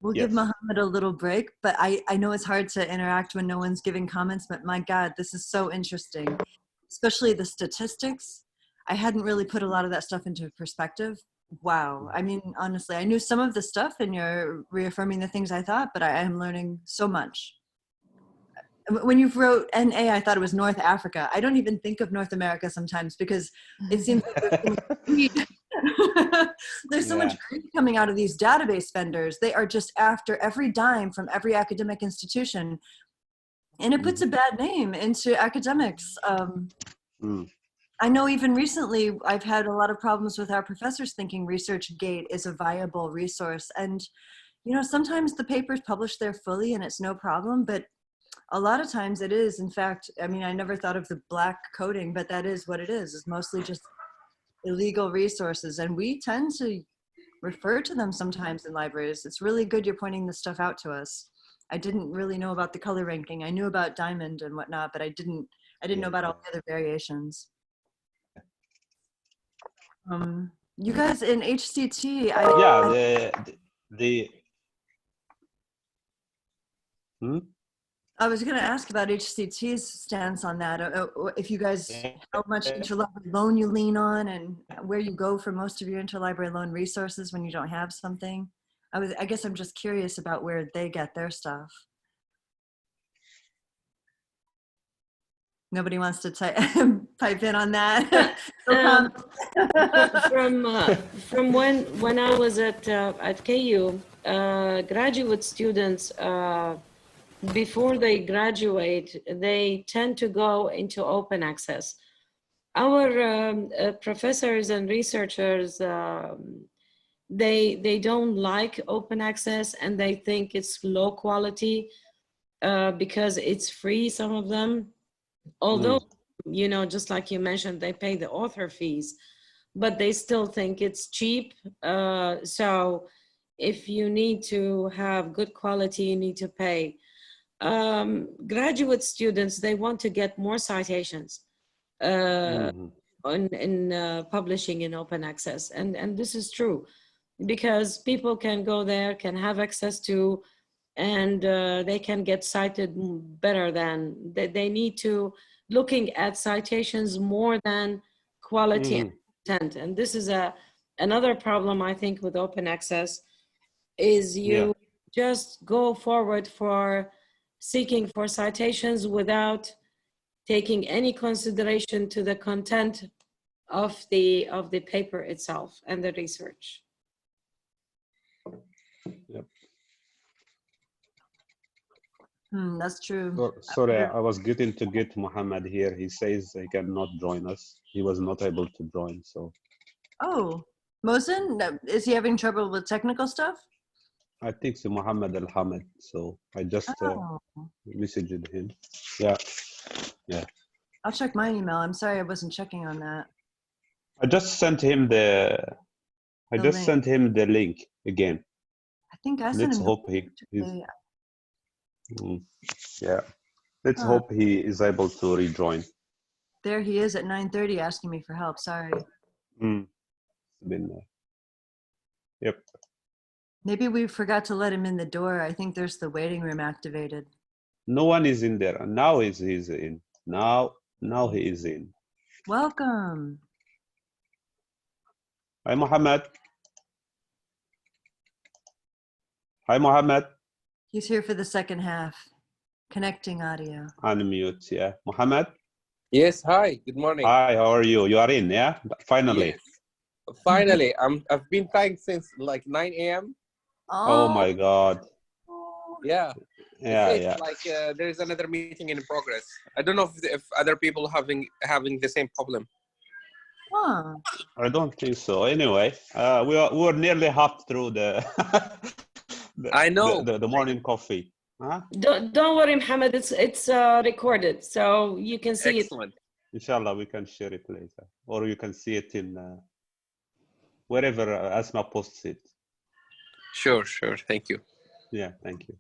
S3: We'll give Mohamed a little break, but I know it's hard to interact when no one's giving comments, but my God, this is so interesting, especially the statistics. I hadn't really put a lot of that stuff into perspective. Wow. I mean, honestly, I knew some of the stuff and you're reaffirming the things I thought, but I am learning so much. When you wrote NA, I thought it was North Africa. I don't even think of North America sometimes because it seems like there's so much greed. There's so much greed coming out of these database vendors. They are just after every dime from every academic institution. And it puts a bad name into academics. I know even recently I've had a lot of problems with our professors thinking ResearchGate is a viable resource. And, you know, sometimes the paper's published there fully and it's no problem, but a lot of times it is. In fact, I mean, I never thought of the black coding, but that is what it is. It's mostly just illegal resources. And we tend to refer to them sometimes in libraries. It's really good you're pointing this stuff out to us. I didn't really know about the color ranking. I knew about diamond and whatnot, but I didn't know about all the other variations. You guys in HCT, I was going to ask about HCT's stance on that. If you guys, how much interlibrary loan you lean on and where you go for most of your interlibrary loan resources when you don't have something. I guess I'm just curious about where they get their stuff. Nobody wants to pipe in on that.
S2: From when I was at KU, graduate students, before they graduate, they tend to go into open access. Our professors and researchers, they don't like open access and they think it's low quality because it's free, some of them. Although, you know, just like you mentioned, they pay the author fees, but they still think it's cheap. So if you need to have good quality, you need to pay. Graduate students, they want to get more citations in publishing in open access. And this is true because people can go there, can have access to, and they can get cited better than they need to, looking at citations more than quality and content. And this is another problem I think with open access is you just go forward for seeking for citations without taking any consideration to the content of the paper itself and the research.
S1: Yep.
S3: That's true.
S1: Sorry, I was getting to get Mohamed here. He says he cannot join us. He was not able to join, so.
S3: Oh, Mohsen, is he having trouble with technical stuff?
S1: I think it's Mohamed Al-Hamid, so I just messaged him. Yeah.
S3: I'll check my email. I'm sorry I wasn't checking on that.
S1: I just sent him the link again.
S3: I think I sent him.
S1: Let's hope Let's hope he is able to rejoin.
S3: There he is at 9:30 asking me for help. Sorry.
S1: Yep.
S3: Maybe we forgot to let him in the door. I think there's the waiting room activated.
S1: No one is in there. Now he's in. Now he is in.
S3: Welcome.
S1: Hi, Mohamed. Hi, Mohamed.
S3: He's here for the second half. Connecting audio.
S1: Unmute, yeah. Mohamed?
S4: Yes, hi, good morning.
S1: Hi, how are you? You are in, yeah? Finally.
S4: Yes. Finally, I've been trying since like 9 a.m.
S1: Oh my God.
S4: Yeah.
S1: Yeah.
S4: Like there is another meeting in progress. I don't know if other people having the same problem.
S3: Huh.
S1: I don't think so. Anyway, we were nearly half through the
S4: I know
S1: the morning coffee. Huh?
S2: Don't worry, Mohamed. It's recorded, so you can see
S4: Excellent.
S2: it.
S1: Inshallah, we can share it later, or you can see it in wherever Asma posts it.
S4: Sure. Thank you.
S1: Yeah, thank you.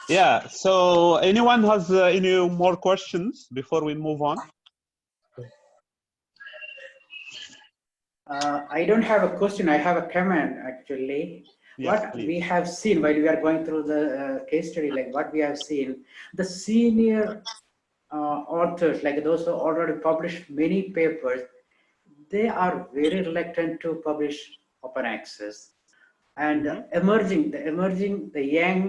S1: Yeah. So, anyone has any more questions before we move on?
S5: I don't have a question. I have a comment actually.
S1: Yes,
S5: what
S1: please.
S5: We have seen while we are going through the case study, like what we have seen, the senior authors, like those who already published many papers, they are very reluctant to publish open access. And the young,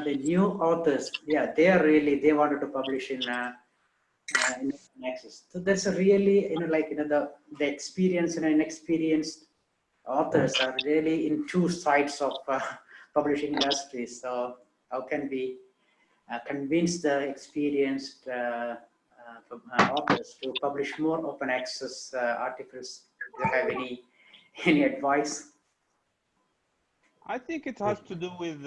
S5: the new authors, yeah, they wanted to publish in open access. So that's a really, the experienced and inexperienced authors are really in two sides of publishing industry. So how can we convince the experienced authors to publish more open access articles. Do you have any advice?
S1: I think it has to do with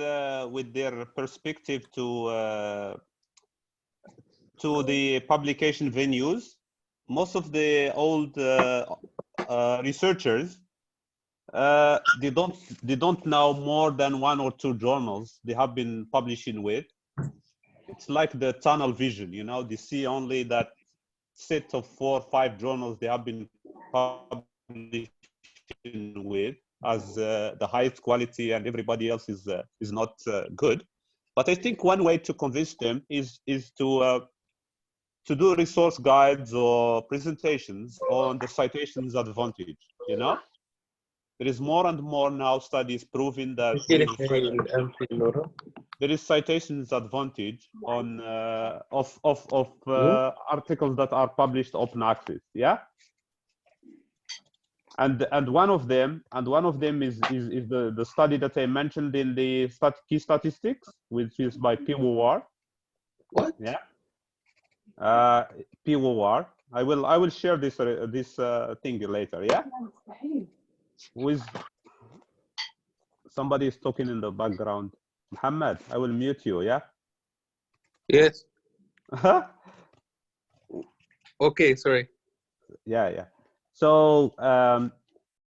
S1: their perspective to the publication venues. Most of the old researchers they don't know more than 1 or 2 journals they have been publishing with. It's like the tunnel vision, you know, they see only that set of 4 or 5 journals they have been publishing with as the highest quality, and everybody else is not good. But I think one way to convince them is to do resource guides or presentations on the citations advantage. You know, there is more and more now studies proving that there is citations advantage on of articles that are published open access. Yeah. And one of them is the study that I mentioned in the key statistics, which is by POR.
S4: What?
S1: Yeah. POR. I will share this thing later. Yeah. With somebody is talking in the background. Mohamed, I will mute you. Yeah.
S4: Yes. Okay. Sorry.
S1: Yeah. So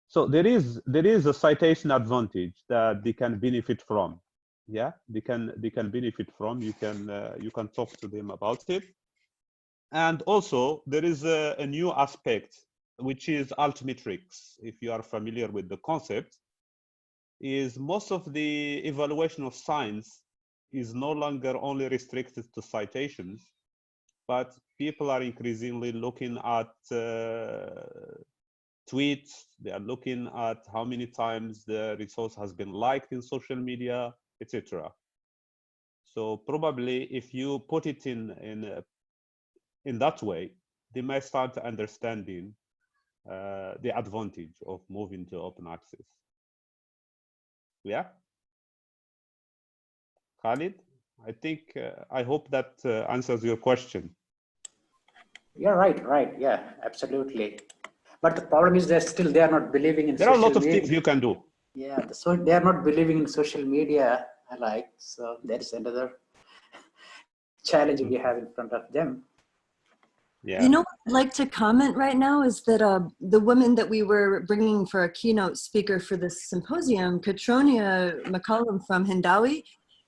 S1: so there is a citation advantage that they can benefit from. Yeah, they can benefit from. You can talk to them about it. And also there is a new aspect, which is altmetrics. If you are familiar with the concept, is most of the evaluation of science is no longer only restricted to citations, but people are increasingly looking at tweets. They are looking at how many times the resource has been liked in social media, etc. So probably if you put it in that way, they might start understanding the advantage of moving to open access. Yeah, Khalid, I think I hope that answers your question.
S5: Yeah, right. Yeah, absolutely. But the problem is they are not believing in
S1: there are a
S5: social
S1: lot of
S5: media.
S1: things you can do.
S5: Yeah, so they are not believing in social media alike. So that is another challenge we have in front of them.
S1: Yeah.
S3: You know what I'd like to comment right now is that the woman that we were bringing for a keynote speaker for this symposium, Katronia McCollum from Hindawi,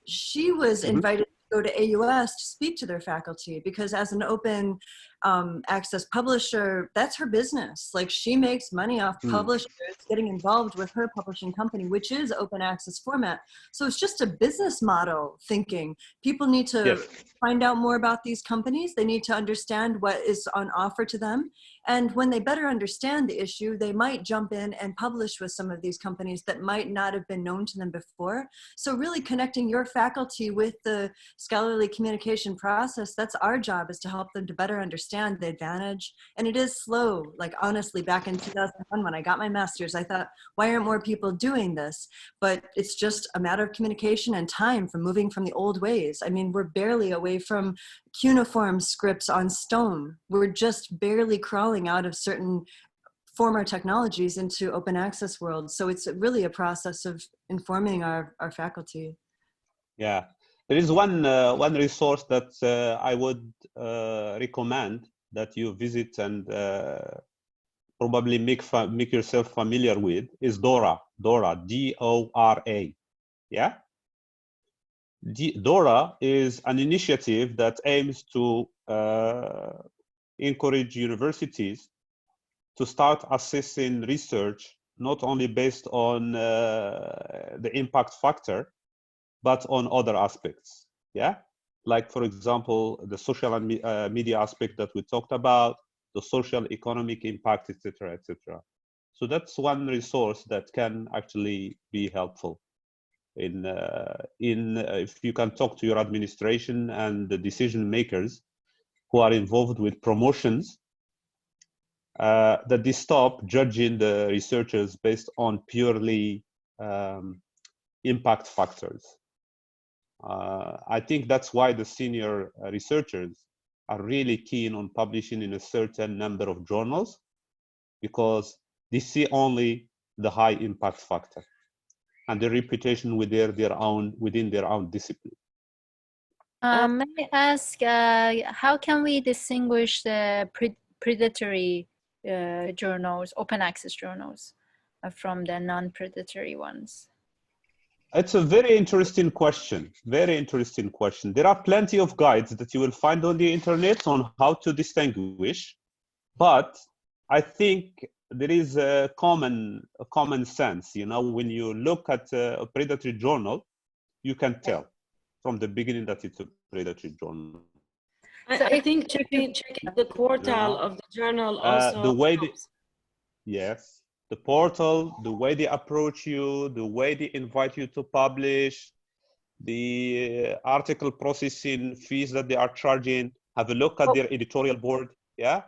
S3: she was invited to go to AUS to speak to their faculty because as an open access publisher, that's her business. Like she makes money off publishers getting involved with her publishing company, which is open access format. So it's just a business model thinking. People need to find out more about these companies. They need to understand what is on offer to them. And when they better understand the issue, they might jump in and publish with some of these companies that might not have been known to them before. So really connecting your faculty with the scholarly communication process, that's our job, is to help them to better understand the advantage. And it is slow. Like honestly, back in 2001, when I got my master's, I thought, why aren't more people doing this? But it's just a matter of communication and time from moving from the old ways. I mean, we're barely away from cuneiform scripts on stone. We're just barely crawling out of certain former technologies into open access world. So it's really a process of informing our faculty.
S1: Yeah, there is one resource that I would recommend that you visit and probably make yourself familiar with is Dora, D-O-R-A. Yeah. Dora is an initiative that aims to encourage universities to start assessing research not only based on the impact factor, but on other aspects. Yeah, like for example, the social and media aspect that we talked about, the social economic impact, etc., etc. So that's one resource that can actually be helpful in if you can talk to your administration and the decision makers who are involved with promotions, that they stop judging the researchers based on purely impact factors. I think that's why the senior researchers are really keen on publishing in a certain number of journals because they see only the high impact factor and the reputation within their own discipline.
S6: May I ask, how can we distinguish the predatory journals, open access journals, from the non-predatory ones?
S1: It's a very interesting question. Very interesting question. There are plenty of guides that you will find on the internet on how to distinguish, but I think there is a common sense. You know, when you look at a predatory journal, you can tell from the beginning that it's a predatory journal.
S2: I think checking the quartile of the journal also
S1: the way
S2: helps.
S1: Yes, the portal, the way they approach you, the way they invite you to publish, the article processing fees that they are charging. Have a look at their editorial board. Yeah.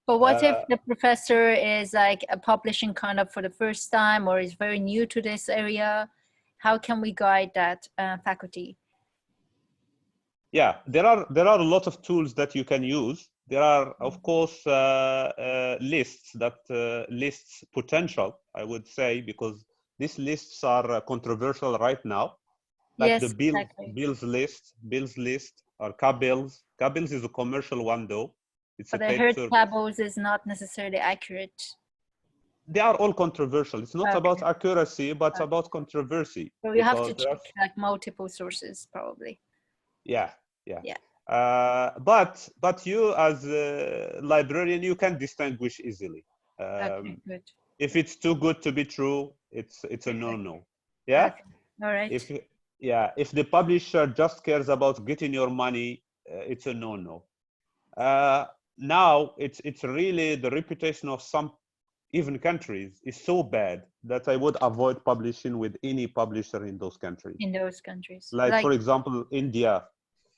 S6: But what if the professor is like publishing kind of for the first time or is very new to this area? How can we guide that faculty?
S1: Yeah, there are a lot of tools that you can use. There are, of course, lists that lists potential, I would say, because these lists are controversial right now. Like
S6: Yes,
S1: the
S6: exactly.
S1: Bills list, or K-Bills. K-Bills is a commercial one, though. It's
S6: But
S1: a
S6: I
S1: paid
S6: heard
S1: service.
S6: tables is not necessarily accurate.
S1: They are all controversial. It's not
S6: Okay.
S1: about accuracy, but about controversy.
S6: So you have to
S1: because there are-
S6: check like multiple sources, probably.
S1: Yeah.
S6: Yeah.
S1: But you as a librarian, you can distinguish easily.
S6: Okay, good.
S1: If it's too good to be true, it's a no-no. Yeah.
S6: Okay. All right.
S1: If the publisher just cares about getting your money, it's a no-no. Now it's really the reputation of some even countries is so bad that I would avoid publishing with any publisher in those countries.
S6: In those countries,
S1: Like for example, India,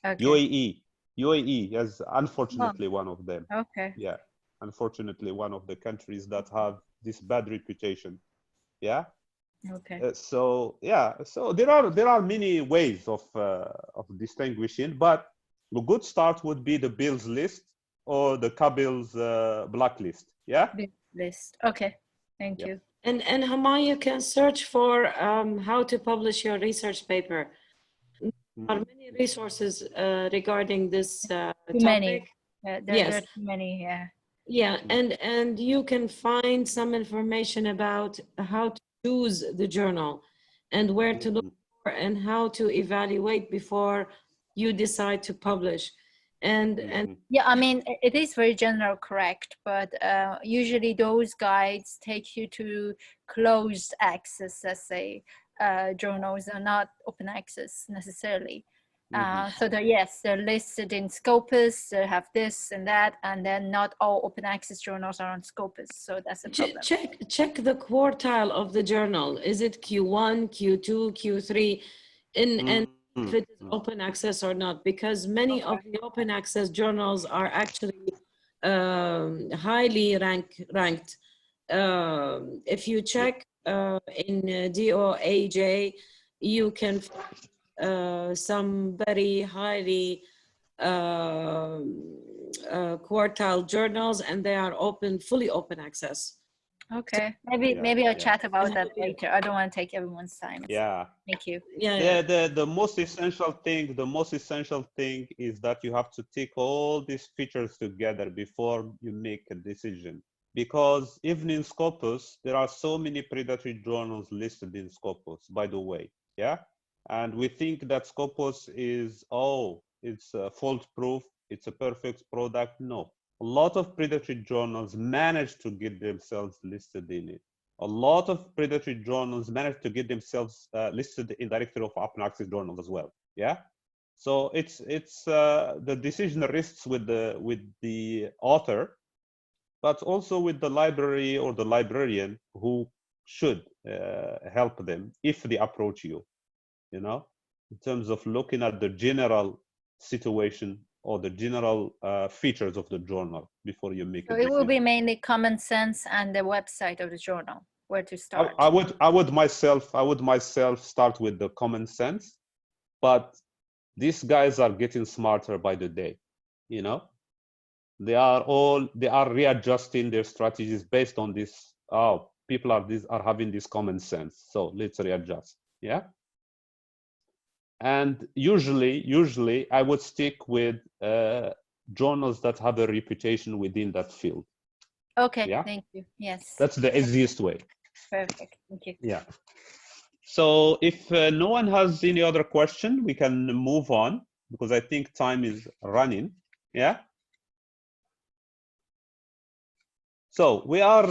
S6: okay.
S1: UAE is unfortunately one of them.
S6: Okay.
S1: Yeah, unfortunately one of the countries that have this bad reputation. Yeah.
S6: Okay.
S1: So there are many ways of distinguishing, but a good start would be the Bills list or the K-Bills blacklist. Yeah.
S6: List. Okay. Thank you.
S2: And Hama, you can search for how to publish your research paper. There are many resources regarding this topic.
S6: Too many. There
S2: Yes.
S6: are too many. Yeah.
S2: Yeah, and you can find some information about how to choose the journal and where to look for and how to evaluate before you decide to publish. And
S6: Yeah, I mean, it is very general, correct, but usually those guides take you to closed access, let's say, journals are not open access necessarily. So they're listed in Scopus, they have this and that, and then not all open access journals are on Scopus, so that's a problem.
S2: check the quartile of the journal. Is it Q1, Q2, Q3, and if it is open access or not, because many of the open access journals are actually highly ranked. If you check in DOAJ, you can find some very highly quartile journals, and they are fully open access.
S6: Okay, maybe I'll chat about that later. I don't want to take everyone's time.
S1: Yeah.
S6: Thank you.
S2: Yeah.
S1: The most essential thing is that you have to take all these features together before you make a decision. Because even in Scopus, there are so many predatory journals listed in Scopus, by the way. Yeah. And we think that Scopus is, it's fault proof, it's a perfect product. No. A lot of predatory journals manage to get themselves listed in it. A lot of predatory journals manage to get themselves listed in directory of open access journals as well. Yeah. So it's the decision rests with the author, but also with the library or the librarian who should help them if they approach you. You know, in terms of looking at the general situation or the general features of the journal before you make a decision.
S6: So it will be mainly common sense and the website of the journal, where to start.
S1: I would myself start with the common sense, but these guys are getting smarter by the day, you know. They are readjusting their strategies based on this. Oh, people are having this common sense, so let's readjust. Yeah. And usually I would stick with journals that have a reputation within that field.
S6: Okay,
S1: Yeah,
S6: thank you. Yes.
S1: that's the easiest way.
S6: Perfect. Thank you.
S1: Yeah. So if no one has any other question, we can move on because I think time is running. Yeah. So we are,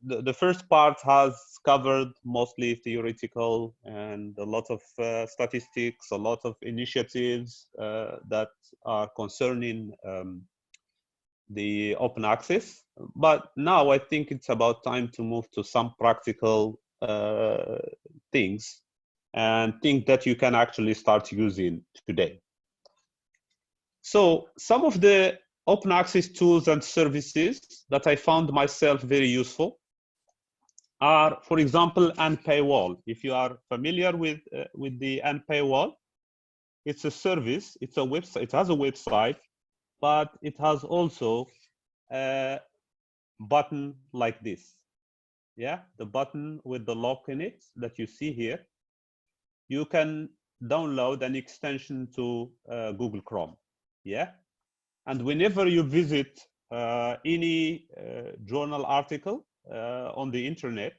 S1: the first part has covered mostly theoretical and a lot of statistics, a lot of initiatives that are concerning the open access. But now I think it's about time to move to some practical things and things that you can actually start using today. So some of the open access tools and services that I found myself very useful are, for example, unpaywall. If you are familiar with the unpaywall, it's a service, it's a website, it has a website, but it has also a button like this. Yeah, the button with the lock in it that you see here. You can download an extension to Google Chrome. Yeah. And whenever you visit any journal article on the internet,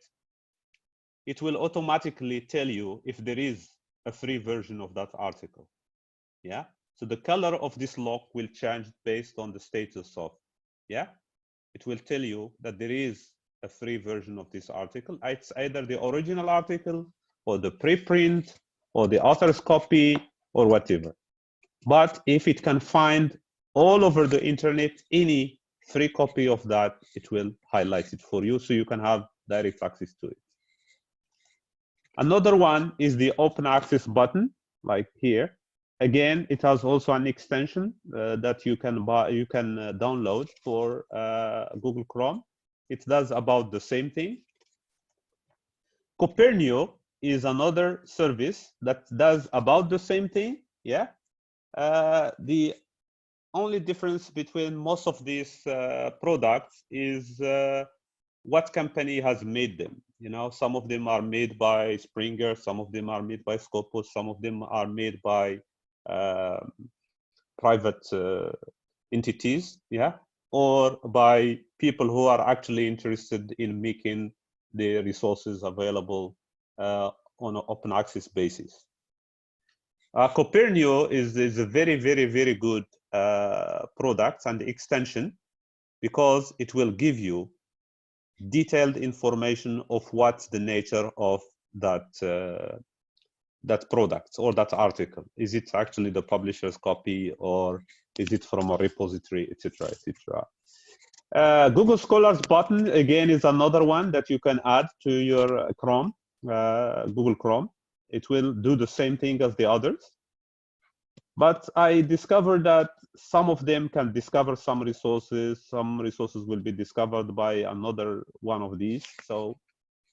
S1: it will automatically tell you if there is a free version of that article. Yeah. So the color of this lock will change based on the status of, yeah. It will tell you that there is a free version of this article. It's either the original article or the preprint or the author's copy or whatever. But if it can find all over the internet any free copy of that, it will highlight it for you so you can have direct access to it. Another one is the open access button, like here. Again, it has also an extension that you can buy, you can download for Google Chrome. It does about the same thing. Copernio is another service that does about the same thing. Yeah. The only difference between most of these products is what company has made them. You know, some of them are made by Springer, some of them are made by Scopus, some of them are made by private entities, yeah, or by people who are actually interested in making the resources available on an open access basis. Copernio is a very, very, very good product and extension because it will give you detailed information of what's the nature of that that product or that article. Is it actually the publisher's copy or is it from a repository, etc., etc. Google Scholars button again is another one that you can add to your Chrome, Google Chrome. It will do the same thing as the others. But I discovered that some of them can discover some resources will be discovered by another one of these. So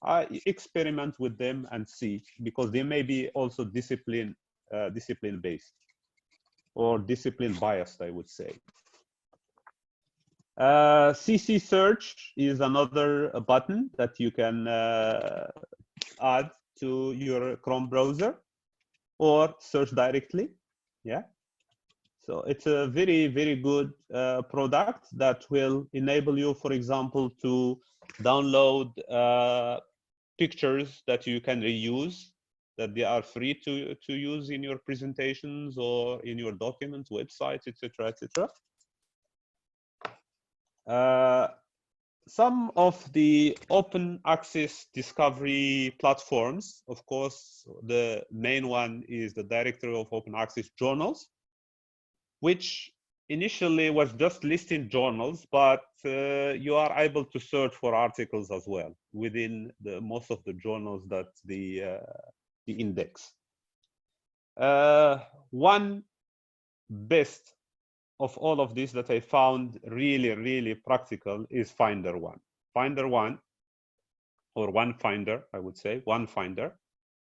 S1: I experiment with them and see, because they may be also discipline based or discipline biased, I would say. CC search is another button that you can add to your Chrome browser or search directly. Yeah. So it's a very, very good product that will enable you, for example, to download pictures that you can reuse, that they are free to use in your presentations or in your documents, websites, etc., etc. Some of the open access discovery platforms, of course, the main one is the Directory of Open Access Journals, which initially was just listing journals, but you are able to search for articles as well within most of the journals that the index. One best of all of this that I found really, really practical is Finder One. Finder One, or One Finder, I would say, One Finder.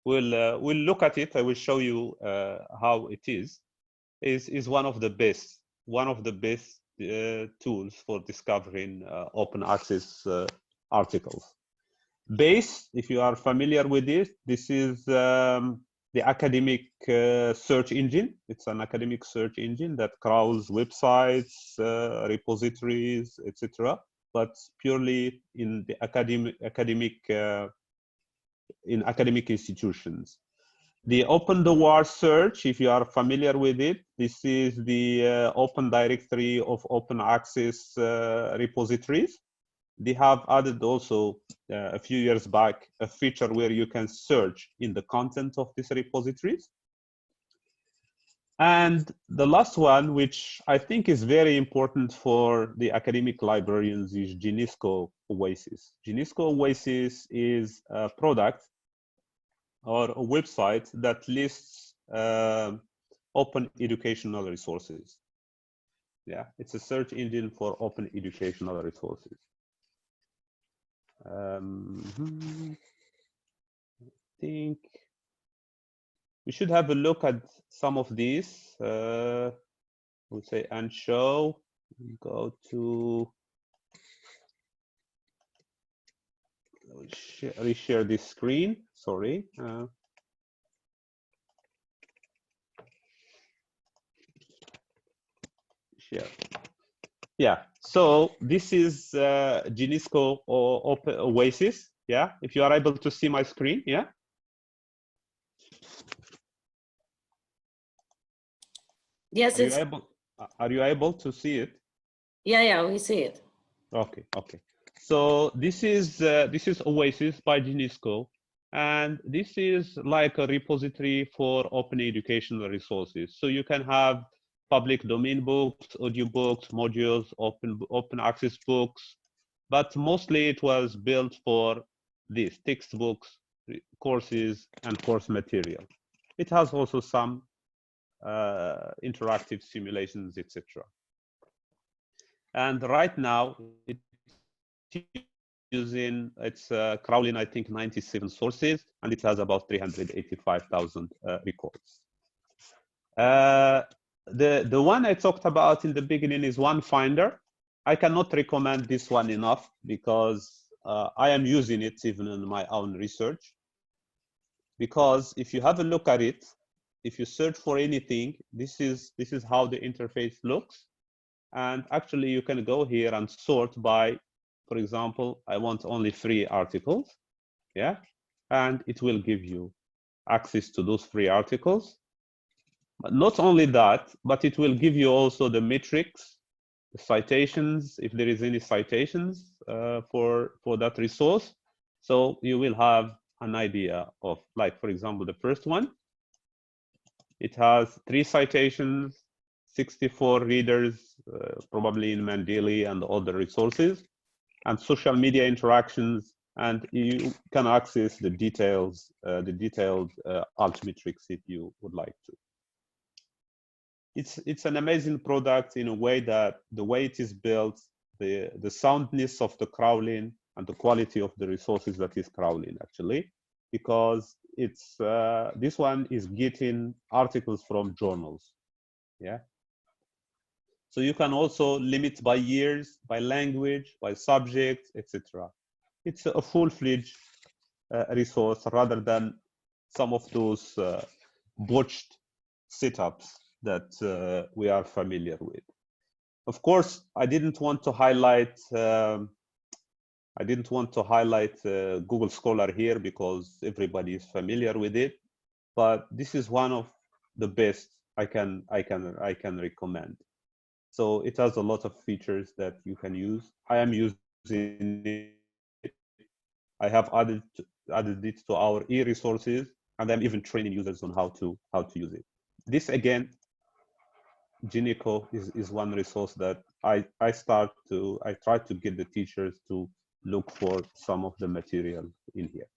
S1: We'll look at it. I will show you how it is one of the best one of the best tools for discovering open access articles. BASE, if you are familiar with this is the academic search engine. It's an academic search engine that crawls websites, repositories, etc., but purely in the academic institutions. The Open the War search, if you are familiar with it, this is the open directory of open access repositories. They have added also a few years back a feature where you can search in the content of these repositories. And the last one, which I think is very important for the academic librarians, is UNESCO Oasis. UNESCO Oasis is a product or a website that lists open educational resources. Yeah, it's a search engine for open educational resources. I think we should have a look at some of these. We'll say and show. Go to reshare this screen. Sorry. Share. Yeah. So this is UNESCO Open Oasis. Yeah. If you are able to see my screen. Yeah.
S2: Yes,
S1: are you able to see it?
S2: Yeah, we see it.
S1: Okay. So this is Oasis by UNESCO, and this is like a repository for open educational resources. So you can have public domain books, audiobooks, modules, open access books, but mostly it was built for these textbooks, courses, and course material. It has also some interactive simulations, etc. And right now it's crawling, I think, 97 sources, and it has about 385,000 records. The one I talked about in the beginning is OneFinder. I cannot recommend this one enough because I am using it even in my own research. Because if you have a look at it, if you search for anything, this is how the interface looks. And actually you can go here and sort by, for example, I want only 3 articles. Yeah. And it will give you access to those 3 articles. But not only that, but it will give you also the metrics, the citations, if there is any citations for that resource. So you will have an idea of, like, for example, the first one, it has 3 citations, 64 readers, probably in Mandeli and other resources, and social media interactions, and you can access the details, the detailed altmetrics if you would like to. It's an amazing product in a way that the way it is built, the soundness of the crawling and the quality of the resources that is crawling, actually, because it's this one is getting articles from journals. Yeah. So you can also limit by years, by language, by subject, etc. It's a full-fledged resource rather than some of those botched setups that we are familiar with. Of course, I didn't want to highlight Google Scholar here because everybody is familiar with it, but this is one of the best I can recommend. So it has a lot of features that you can use. I am using it. I have added it to our e-resources, and I'm even training users on how to use it. This again, Genico is one resource that I try to get the teachers to look for some of the material in here.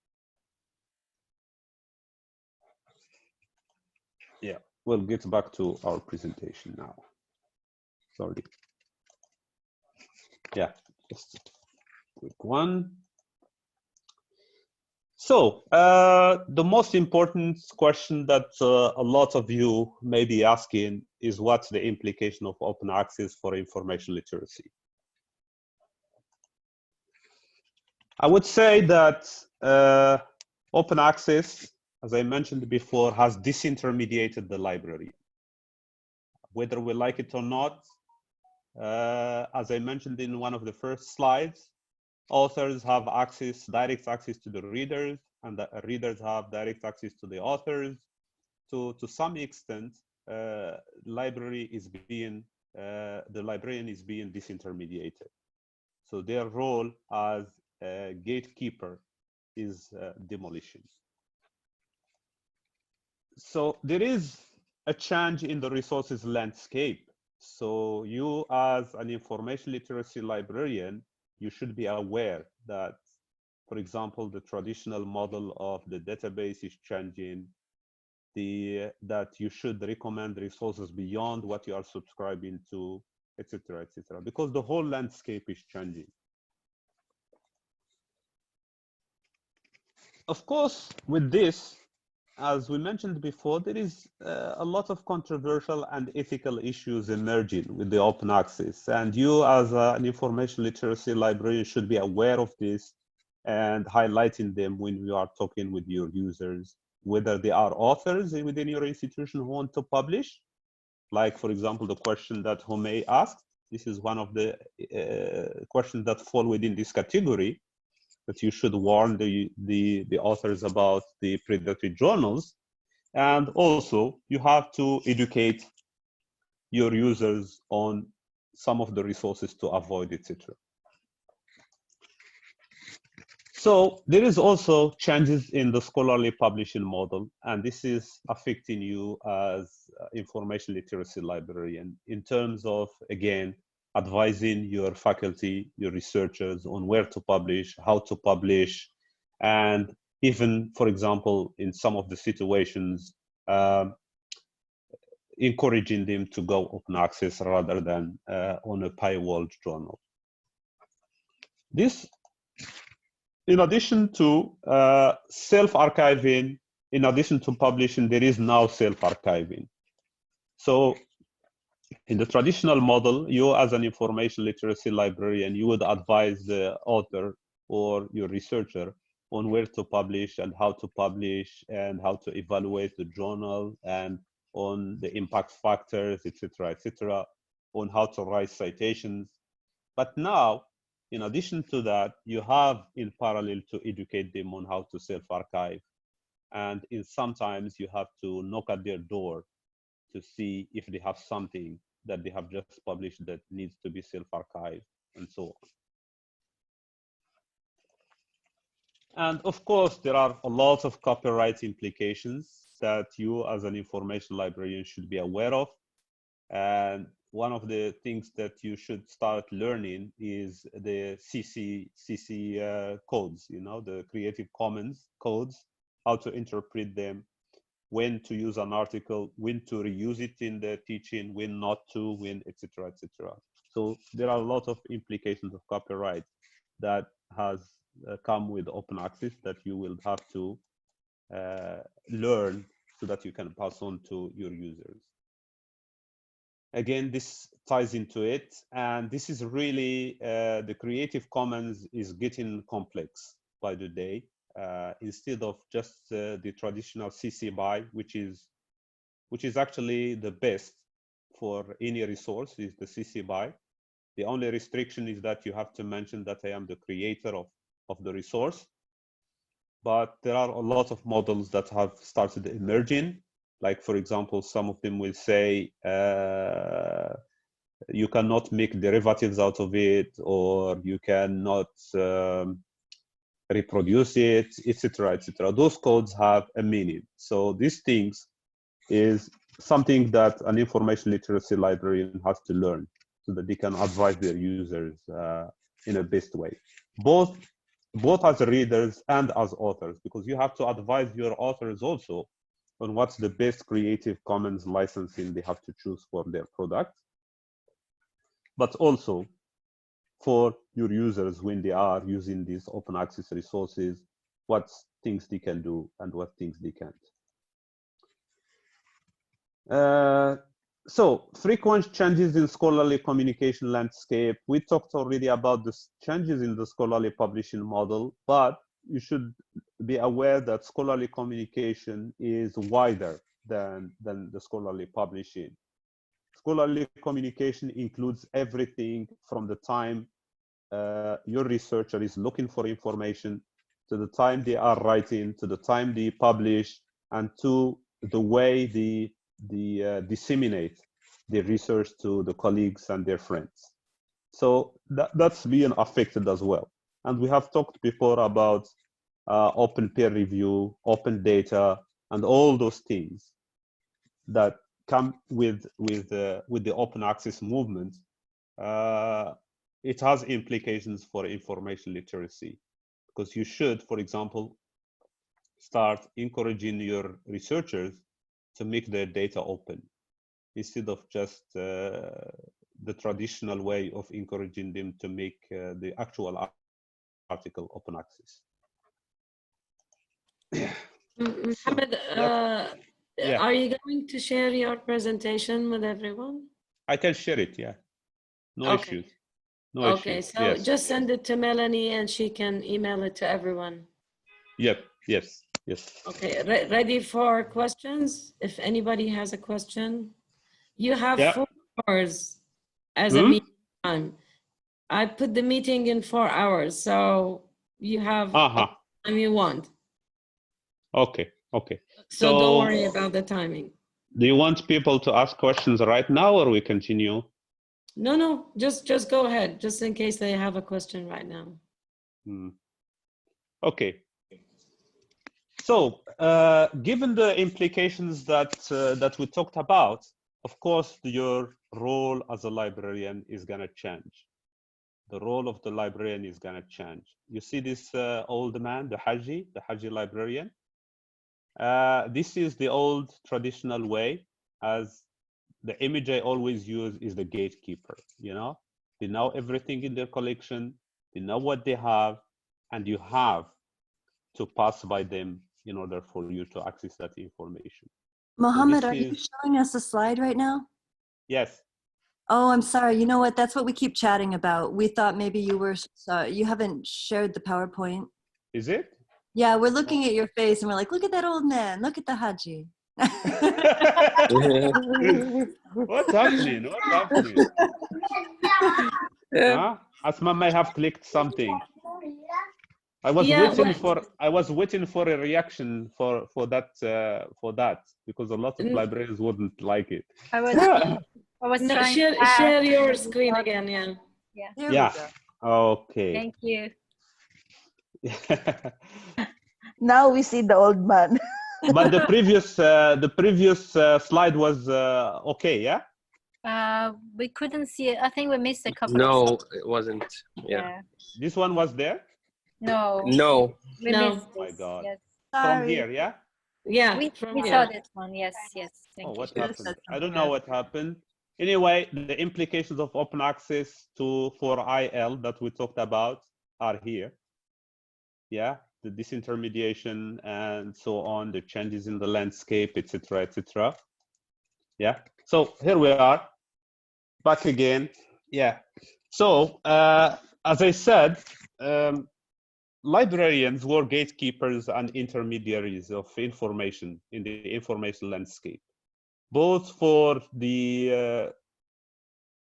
S1: Yeah, we'll get back to our presentation now. Sorry. Yeah, just a quick one. So the most important question that a lot of you may be asking is what's the implication of open access for information literacy? I would say that open access, as I mentioned before, has disintermediated the library. Whether we like it or not, as I mentioned in one of the first slides, authors have access, direct access to the readers, and the readers have direct access to the authors. To some extent, the librarian is being disintermediated. So their role as a gatekeeper is demolition. So there is a change in the resources landscape. So you as an information literacy librarian, you should be aware that, for example, the traditional model of the database is changing, that you should recommend resources beyond what you are subscribing to, etc., because the whole landscape is changing. Of course, with this, as we mentioned before, there is a lot of controversial and ethical issues emerging with the open access. And you as an information literacy librarian should be aware of this and highlighting them when you are talking with your users, whether they are authors within your institution who want to publish. Like, for example, the question that Mohamed asked. This is one of the questions that fall within this category, that you should warn the authors about the predatory journals. And also, you have to educate your users on some of the resources to avoid, etc. So there is also changes in the scholarly publishing model, and this is affecting you as information literacy librarian in terms of, again, advising your faculty, your researchers on where to publish, how to publish, and even, for example, in some of the situations, encouraging them to go open access rather than on a paywalled journal. This, in addition to self-archiving, in addition to publishing, there is now self-archiving. So in the traditional model, you as an information literacy librarian, you would advise the author or your researcher on where to publish and how to evaluate the journal and on the impact factors, etc., on how to write citations. But now, in addition to that, you have in parallel to educate them on how to self-archive. And sometimes you have to knock at their door to see if they have something that they have just published that needs to be self-archived, and so on. And of course, there are a lot of copyright implications that you as an information librarian should be aware of. And one of the things that you should start learning is the CC codes, the Creative Commons codes, how to interpret them, when to use an article, when to reuse it in the teaching, when not to, when, etc., etc. So there are a lot of implications of copyright that has come with open access that you will have to learn so that you can pass on to your users. Again, this ties into it, and this is really, the Creative Commons is getting complex by the day. Instead of just the traditional CC BY, which is actually the best for any resource, is the CC BY. The only restriction is that you have to mention that I am the creator of the resource. But there are a lot of models that have started emerging. Like, for example, some of them will say you cannot make derivatives out of it, or you cannot reproduce it, etc., etc. Those codes have a meaning. So these things is something that an information literacy librarian has to learn so that they can advise their users in a best way, both as readers and as authors, because you have to advise your authors also on what's the best Creative Commons licensing they have to choose for their product, but also for your users when they are using these open access resources, what's things they can do and what things they can't. So frequent changes in scholarly communication landscape. We talked already about the changes in the scholarly publishing model, but you should be aware that scholarly communication is wider than the scholarly publishing. Scholarly communication includes everything from the time your researcher is looking for information, to the time they are writing, to the time they publish, and to the way they disseminate the research to the colleagues and their friends. So that's being affected as well. And we have talked before about open peer review, open data, and all those things that come with the open access movement. It has implications for information literacy, because you should, for example, start encouraging your researchers to make their data open, instead of just the traditional way of encouraging them to make the actual article open access.
S2: Mohamed,
S1: Yeah.
S2: are you going to share your presentation with everyone?
S1: I can share it, yeah. No
S2: Okay.
S1: issues. No
S2: Okay,
S1: issues.
S2: so
S1: Yes.
S2: just send it to Melanie and she can email it to everyone.
S1: Yep. Yes. Yes.
S2: Okay, ready for questions? If anybody has a question, you have
S1: Yeah.
S2: 4 hours as a meeting time. I put the meeting in 4 hours, so you have all the time you want.
S1: Okay. Okay.
S2: So don't worry about the timing.
S1: Do you want people to ask questions right now, or we continue?
S2: No, just go ahead, just in case they have a question right now.
S1: Okay. So, given the implications that we talked about, of course, your role as a librarian is going to change. The role of the librarian is going to change. You see this old man, the Haji librarian? This is the old traditional way, as the image I always use is the gatekeeper, you know? They know everything in their collection, they know what they have, and you have to pass by them in order for you to access that information.
S3: Mohamed,
S1: So
S3: are you showing us a slide right now?
S1: Yes.
S3: Oh, I'm sorry. You know what? That's what we keep chatting about. We thought maybe you were, you haven't shared the PowerPoint.
S1: Is it?
S3: Yeah, we're looking at your face and we're like, look at that old man. Look at the Haji.
S1: What's happening? What's happening? Huh? Asma may have clicked something. I was waiting for a reaction for that because a lot of librarians wouldn't like it.
S6: I was
S2: No,
S6: trying
S2: share your screen again, yeah.
S1: Yeah. Okay.
S6: Thank you.
S7: Now we see the old man.
S1: But the previous slide was okay, yeah?
S6: We couldn't see it. I think we missed a couple.
S4: No, it wasn't. Yeah.
S1: This one was there?
S6: No.
S4: No.
S6: We
S2: No.
S6: missed
S1: Oh my
S6: this.
S1: God.
S6: Yes.
S1: From here, yeah?
S2: Yeah,
S6: We
S2: from
S6: saw
S2: here.
S6: this one. Yes. Thank you.
S1: What happened? I don't know what happened. Anyway, the implications of open access for IL that we talked about are here. Yeah, the disintermediation and so on, the changes in the landscape, etc., etc. Yeah. So here we are, back again. Yeah. So as I said, librarians were gatekeepers and intermediaries of information in the information landscape, both for the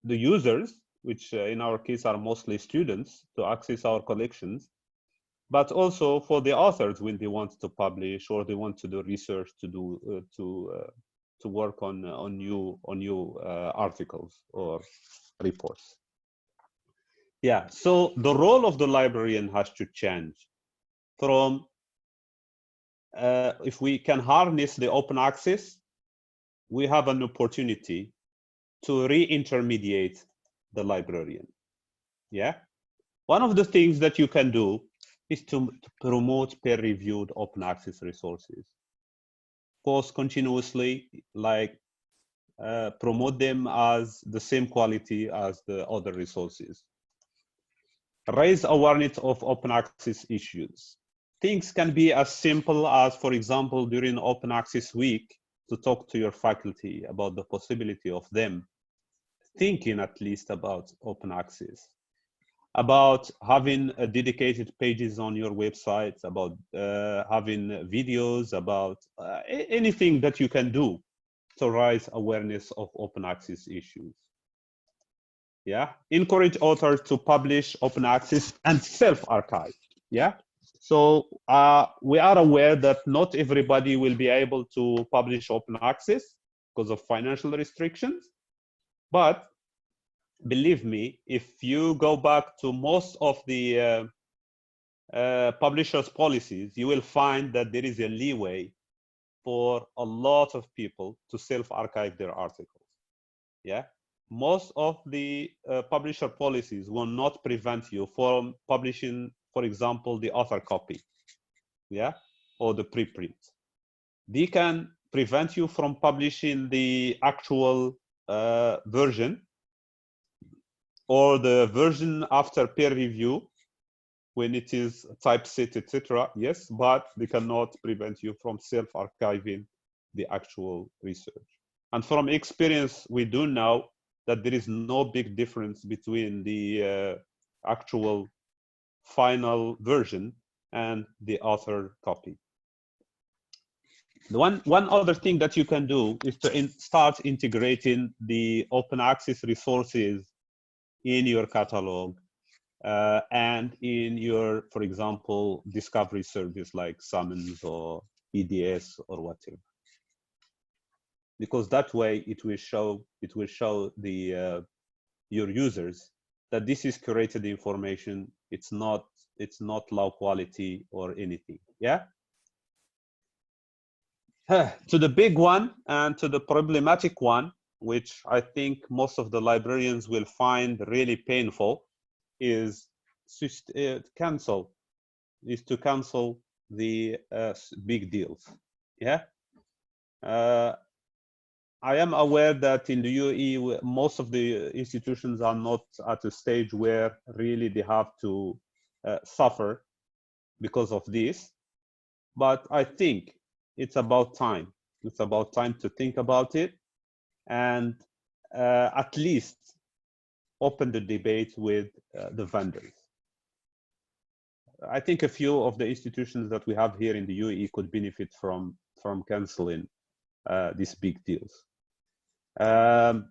S1: users, which in our case are mostly students, to access our collections, but also for the authors when they want to publish or they want to do research, to work on new articles or reports. Yeah, so the role of the librarian has to change from if we can harness the open access, we have an opportunity to re-intermediate the librarian. Yeah, one of the things that you can do is to promote peer-reviewed open access resources. Post continuously, like promote them as the same quality as the other resources. Raise awareness of open access issues. things can be as simple as, for example, during Open Access Week, to talk to your faculty about the possibility of them thinking at least about open access, about having dedicated pages on your website, about having videos, about anything that you can do to raise awareness of open access issues. Yeah, encourage authors to publish open access and self-archive. Yeah, so we are aware that not everybody will be able to publish open access because of financial restrictions, but believe me, if you go back to most of the publishers' policies, you will find that there is a leeway for a lot of people to self-archive their articles. Yeah, most of the publisher policies will not prevent you from publishing, for example, the author copy, yeah, or the preprint. They can prevent you from publishing the actual version or the version after peer review when it is typeset, etc. Yes, but they cannot prevent you from self-archiving the actual research. And from experience, we do know that there is no big difference between the actual final version and the author copy. One other thing that you can do is to start integrating the open access resources in your catalog and in your, for example, discovery service like Summons or EDS or whatever. Because that way it will show the your users that this is curated information. It's not low quality or anything. Yeah. To the big one and to the problematic one, which I think most of the librarians will find really painful, is to cancel the big deals. Yeah. I am aware that in the UAE, most of the institutions are not at a stage where really they have to suffer because of this. But I think it's about time. It's about time to think about it and at least open the debate with the vendors. I think a few of the institutions that we have here in the UAE could benefit from canceling these big deals. I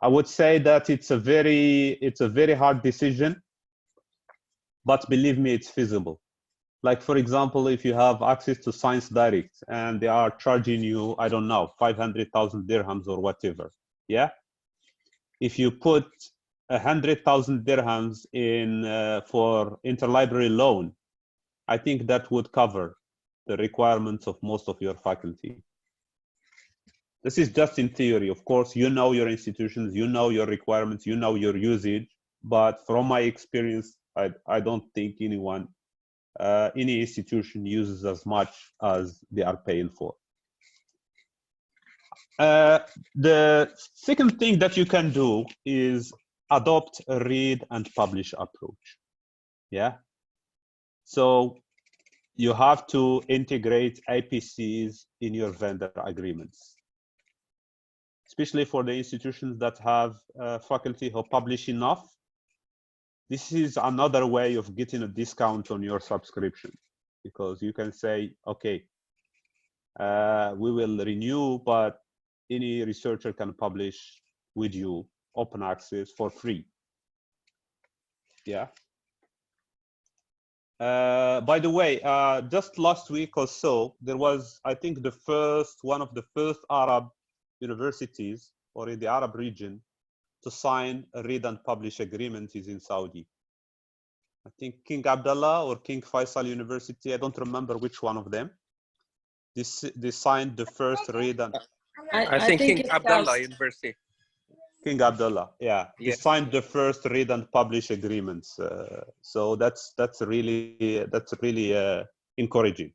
S1: would say that it's a very hard decision, but believe me, it's feasible. Like, for example, if you have access to Science Direct and they are charging you, I don't know, 500,000 dirhams or whatever, yeah? If you put 100,000 dirhams in for interlibrary loan, I think that would cover the requirements of most of your faculty. This is just in theory. Of course, you know your institutions, you know your requirements, you know your usage, but from my experience, I don't think anyone, any institution uses as much as they are paying for. The second thing that you can do is adopt a read and publish approach. Yeah. So you have to integrate APCs in your vendor agreements, especially for the institutions that have faculty who publish enough. This is another way of getting a discount on your subscription, because you can say, okay, we will renew, but any researcher can publish with you open access for free. Yeah. By the way, just last week or so, there was, I think, one of the first Arab universities or in the Arab region to sign a read and publish agreement is in Saudi. I think King Abdullah or King Faisal University, I don't remember which one of them. They signed the first read and...
S4: I think King Abdullah University.
S1: King Abdullah, yeah.
S4: Yes.
S1: He signed the first read and publish agreements. So that's really encouraging.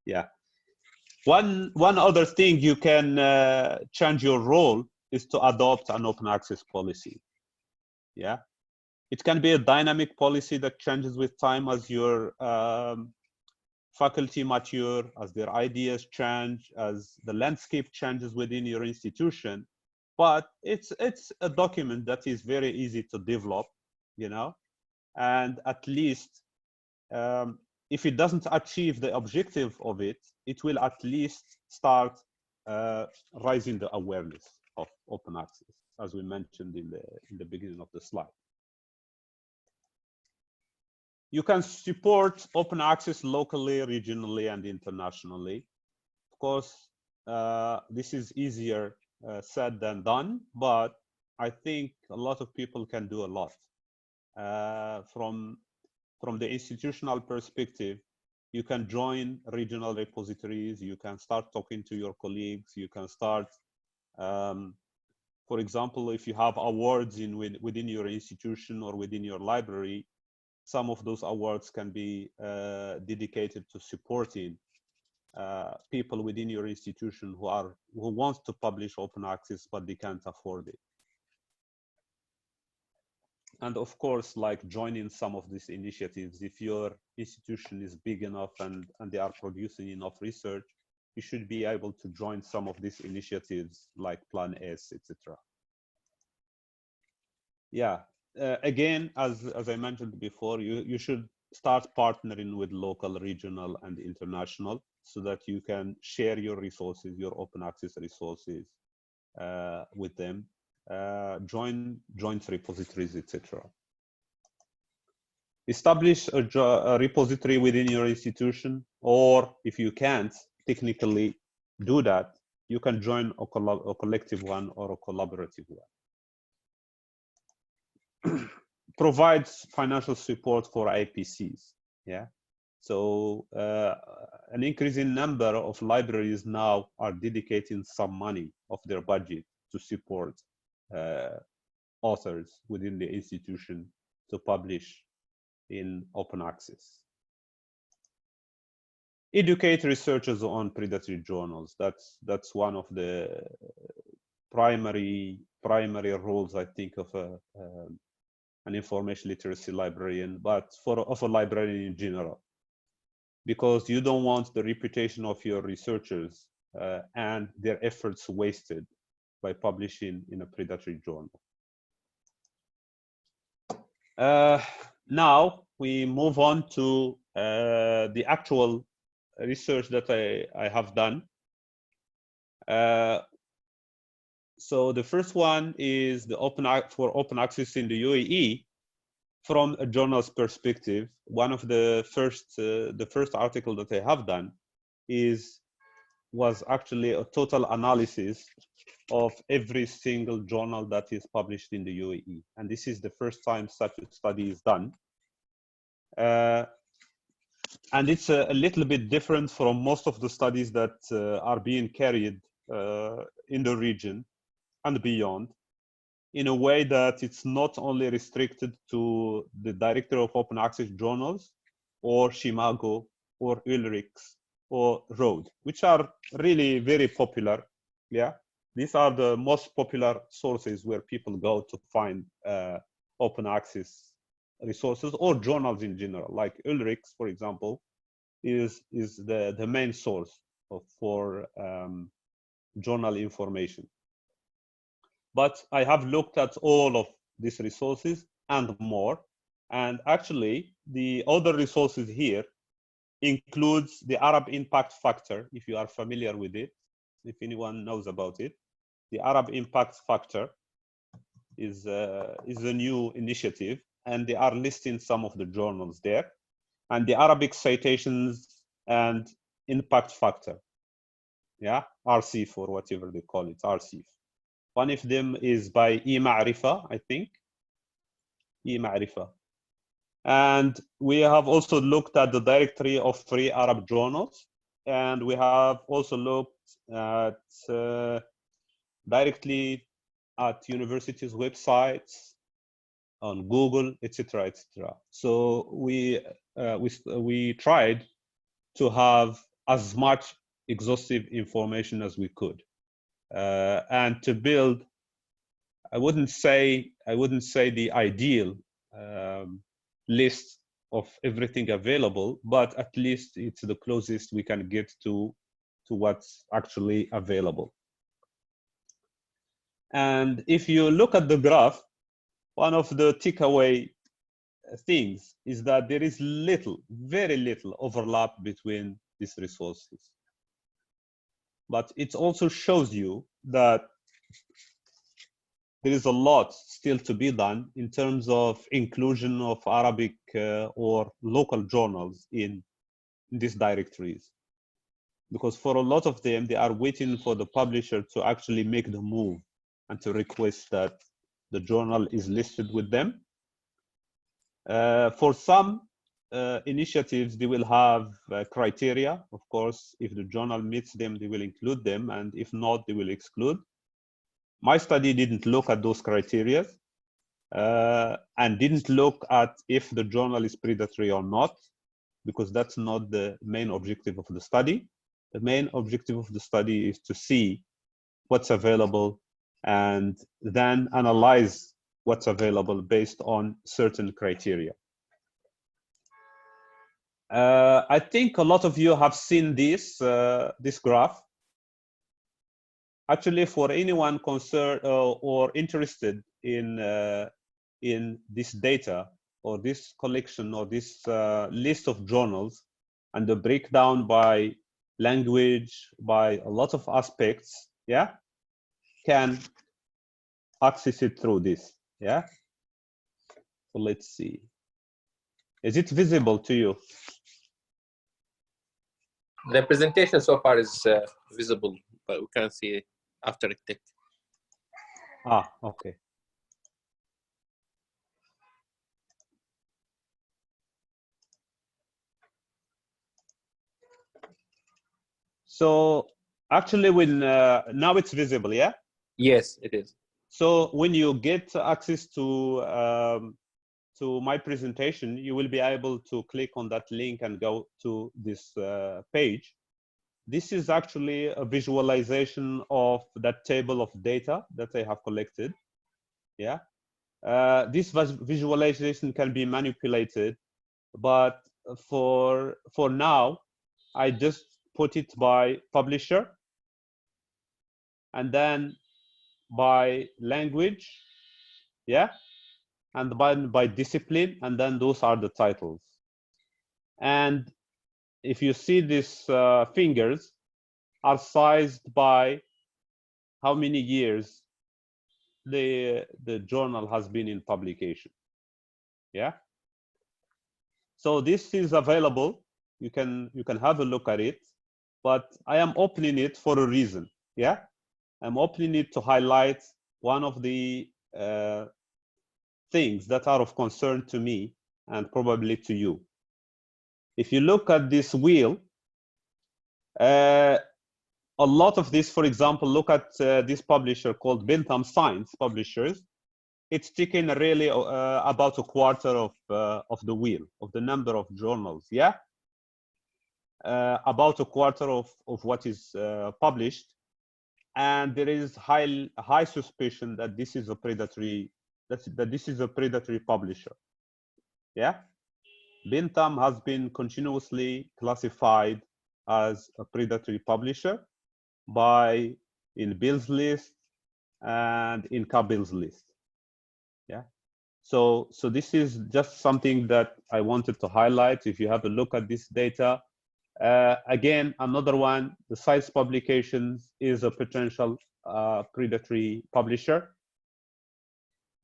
S1: Yeah. One other thing you can change your role is to adopt an open access policy. Yeah. It can be a dynamic policy that changes with time as your faculty mature, as their ideas change, as the landscape changes within your institution. But it's a document that is very easy to develop, you know, and at least if it doesn't achieve the objective of it, it will at least start raising the awareness of open access, as we mentioned in the beginning of the slide. You can support open access locally, regionally, and internationally. Of course, this is easier said than done, but I think a lot of people can do a lot. From the institutional perspective, you can join regional repositories, you can start talking to your colleagues, you can start, for example, if you have awards within your institution or within your library, some of those awards can be dedicated to supporting people within your institution who want to publish open access, but they can't afford it. And of course, like joining some of these initiatives, if your institution is big enough and they are producing enough research, you should be able to join some of these initiatives like Plan S, etc. Yeah, again, as I mentioned before, you should start partnering with local, regional, and international so that you can share your resources, your open access resources with them. Join joint repositories, etc. Establish a repository within your institution, or if you can't technically do that, you can join a collective one or a collaborative one. Provides financial support for IPCs. Yeah, so an increasing number of libraries now are dedicating some money of their budget to support authors within the institution to publish in open access. Educate researchers on predatory journals. That's one of the primary roles, I think, of an information literacy librarian, but of a librarian in general, because you don't want the reputation of your researchers and their efforts wasted by publishing in a predatory journal. Now we move on to the actual research that I have done. So the first one is the open access in the UAE from a journal's perspective. One of the first article that I have done was actually a total analysis of every single journal that is published in the UAE. And this is the first time such a study is done. And it's a little bit different from most of the studies that are being carried in the region and beyond, in a way that it's not only restricted to the director of open access journals or Shimago or Ulrichs or Rode, which are really very popular. Yeah, these are the most popular sources where people go to find open access resources or journals in general. Like Ulrichs, for example, is the main source for journal information. But I have looked at all of these resources and more. And actually, the other resources here includes the Arab Impact Factor, if you are familiar with it, if anyone knows about it. The Arab Impact Factor is a new initiative, and they are listing some of the journals there. And the Arabic Citations and Impact Factor, yeah, RCF or whatever they call it, RCF. One of them is by E-Ma'rifa, I think, E-Ma'rifa. And we have also looked at the directory of free Arab journals, and we have also looked at directly at universities' websites, on Google, etc., etc. So we tried to have as much exhaustive information as we could, and to build. I wouldn't say the ideal list of everything available, but at least it's the closest we can get to what's actually available. And if you look at the graph, one of the takeaway things is that there is very little overlap between these resources. But it also shows you that there is a lot still to be done in terms of inclusion of Arabic or local journals in these directories. Because for a lot of them, they are waiting for the publisher to actually make the move and to request that the journal is listed with them. For some initiatives, they will have criteria. Of course, if the journal meets them, they will include them, and if not, they will exclude. My study didn't look at those criteria and didn't look at if the journal is predatory or not, because that's not the main objective of the study. The main objective of the study is to see what's available and then analyze what's available based on certain criteria. I think a lot of you have seen this graph. Actually, for anyone concerned or interested in this data or this collection or this list of journals and the breakdown by language, by a lot of aspects, yeah, can access it through this, yeah. So let's see. Is it visible to you?
S4: The presentation so far is visible, but we can't see it after it ticked.
S1: Ah, okay. So actually, when now it's visible, yeah?
S4: Yes, it is.
S1: So when you get access to my presentation, you will be able to click on that link and go to this page. This is actually a visualization of that table of data that I have collected. Yeah. This visualization can be manipulated, but for now, I just put it by publisher and then by language, yeah, and by discipline, and then those are the titles. And if you see these fingers are sized by how many years the journal has been in publication, yeah. So this is available. You can have a look at it, but I am opening it for a reason, yeah. I'm opening it to highlight one of the things that are of concern to me and probably to you. If you look at this wheel, a lot of this, for example, look at this publisher called Bentham Science Publishers. It's taken really about a quarter of the wheel, of the number of journals, yeah? About a quarter of what is published. And there is high suspicion that this is a predatory, that this is a predatory publisher, yeah? Bentham has been continuously classified as a predatory publisher in Bill's list and in Kabyl's list, yeah? So this is just something that I wanted to highlight. If you have a look at this data, again, another one, the Science Publications is a potential predatory publisher.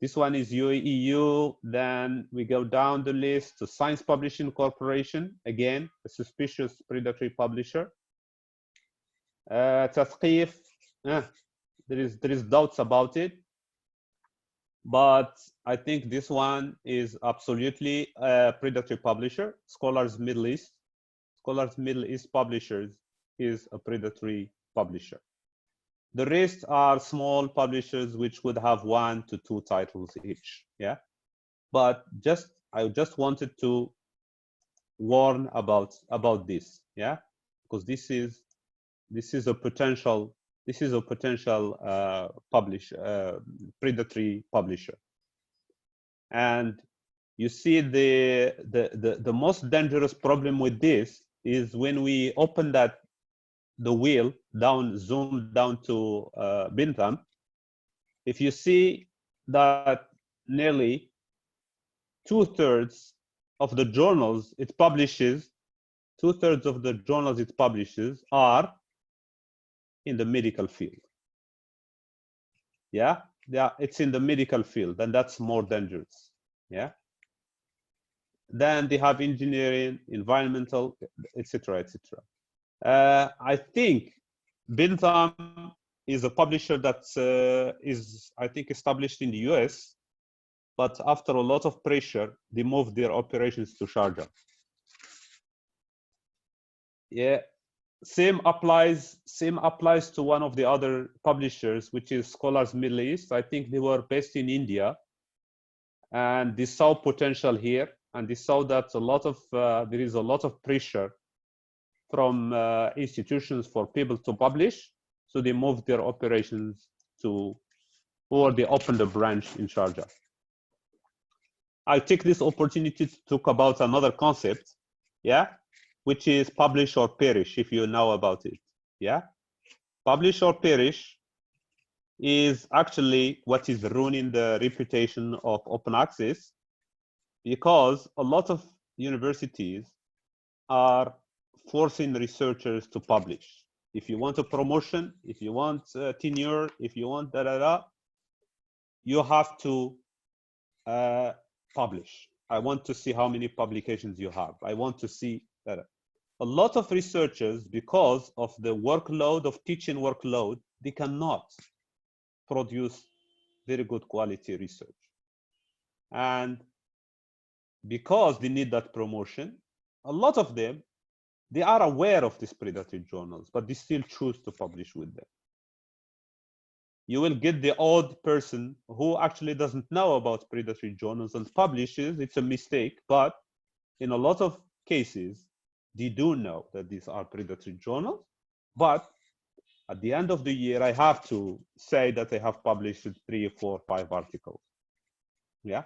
S1: This one is UAE. Then we go down the list to Science Publishing Corporation, again, a suspicious predatory publisher. Tathqif, there is doubts about it, but I think this one is absolutely a predatory publisher. Scholars Middle East Publishers is a predatory publisher. The rest are small publishers which would have 1 to 2 titles each, yeah. But I just wanted to warn about this, yeah, because this is a potential predatory publisher. And you see the most dangerous problem with this is when we open the wheel down, zoom down to Bintam. If you see that nearly 2/3 of the journals it publishes, 2/3 of the journals it publishes are in the medical field. Yeah, it's in the medical field, and that's more dangerous. Yeah. Then they have engineering, environmental, etc., etc. I think Bintam is a publisher that is, I think, established in the US, but after a lot of pressure, they moved their operations to Sharjah. Yeah, same applies to one of the other publishers, which is Scholars Middle East. I think they were based in India, and they saw potential here, and they saw that there is a lot of pressure from institutions for people to publish, so they moved their operations or they opened a branch in Sharjah. I take this opportunity to talk about another concept, yeah, which is publish or perish, if you know about it. Yeah, publish or perish is actually what is ruining the reputation of open access, because a lot of universities are forcing researchers to publish. If you want a promotion, if you want tenure, if you want you have to publish. I want to see how many publications you have. I want to see that. A lot of researchers, because of the workload of teaching workload, they cannot produce very good quality research. And because they need that promotion, a lot of them, they are aware of these predatory journals, but they still choose to publish with them. You will get the odd person who actually doesn't know about predatory journals and publishes. It's a mistake, but in a lot of cases, they do know that these are predatory journals. But at the end of the year, I have to say that I have published 3, 4, 5 articles. Yeah.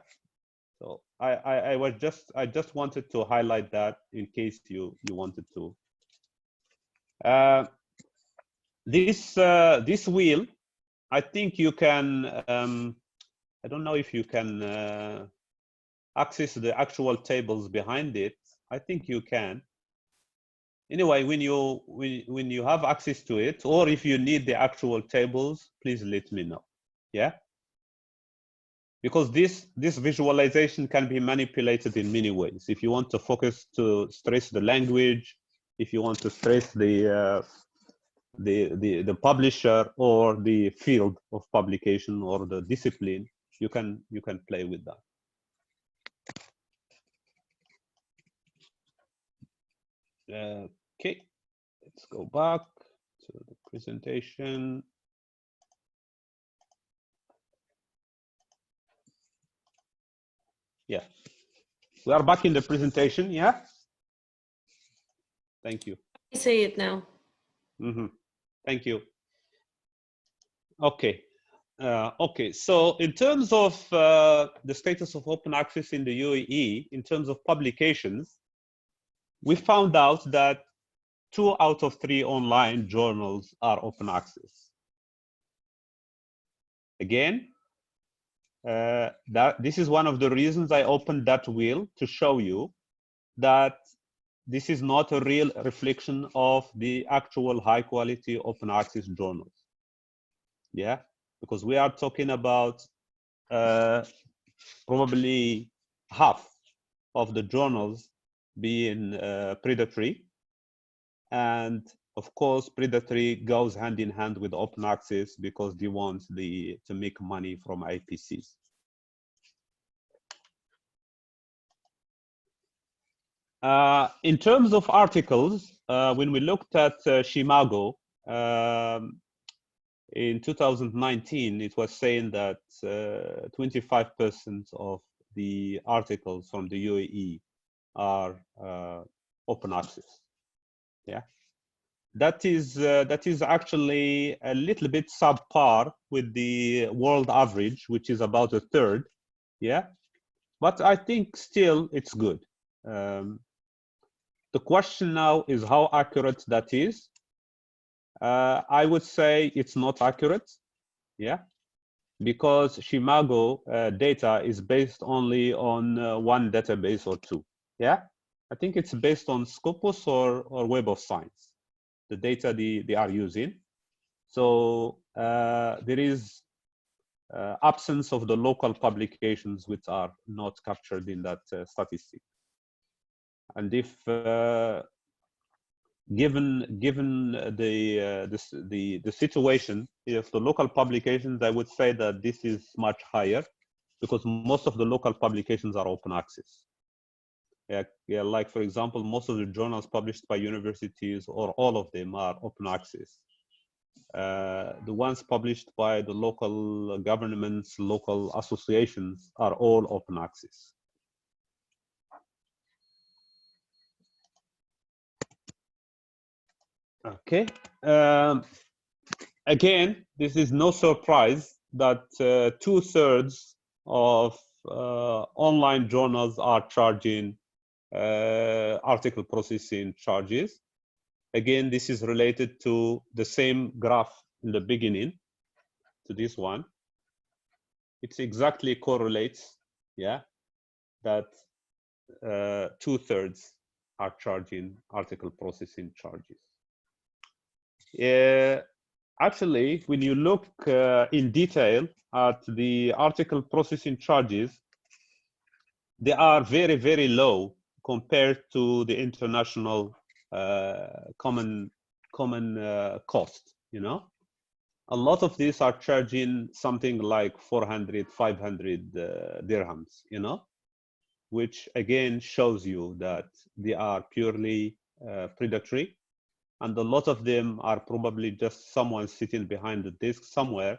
S1: So I just wanted to highlight that in case you wanted to. This wheel, I think you can. I don't know if you can access the actual tables behind it. I think you can. Anyway, when you have access to it, or if you need the actual tables, please let me know. Yeah. Because this visualization can be manipulated in many ways. If you want to focus to stress the language, if you want to stress the publisher or the field of publication or the discipline, you can play with that. Okay, let's go back to the presentation. Yeah, we are back in the presentation. Yeah, thank you.
S2: I see it now.
S1: Thank you. Okay. Okay, so in terms of the status of open access in the UAE, in terms of publications, we found out that 2 out of 3 online journals are open access. Again, this is one of the reasons I opened that wheel, to show you that this is not a real reflection of the actual high quality open access journals. Yeah, because we are talking about probably half of the journals being predatory, and of course predatory goes hand in hand with open access because they want to make money from IPCs. In terms of articles, when we looked at Shimago, in 2019, it was saying that 25% of the articles from the UAE are open access. Yeah, that is actually a little bit subpar with the world average, which is about 1/3. Yeah, but I think still it's good. The question now is how accurate that is. I would say it's not accurate, yeah, because Shimago data is based only on one database or two, yeah. I think it's based on Scopus or Web of Science, the data they are using. So there is absence of the local publications which are not captured in that statistic. And if given the situation, if the local publications, I would say that this is much higher, because most of the local publications are open access. Yeah, like for example, most of the journals published by universities, or all of them, are open access. The ones published by the local governments, local associations, are all open access. Okay. Again, this is no surprise that 2/3 of online journals are charging article processing charges. Again, this is related to the same graph in the beginning, to this one. It exactly correlates, yeah, that 2/3 are charging article processing charges. Actually, when you look in detail at the article processing charges, they are very, very low compared to the international common cost, you know. A lot of these are charging something like 400, 500 dirhams, you know, which again shows you that they are purely predatory. And a lot of them are probably just someone sitting behind the desk somewhere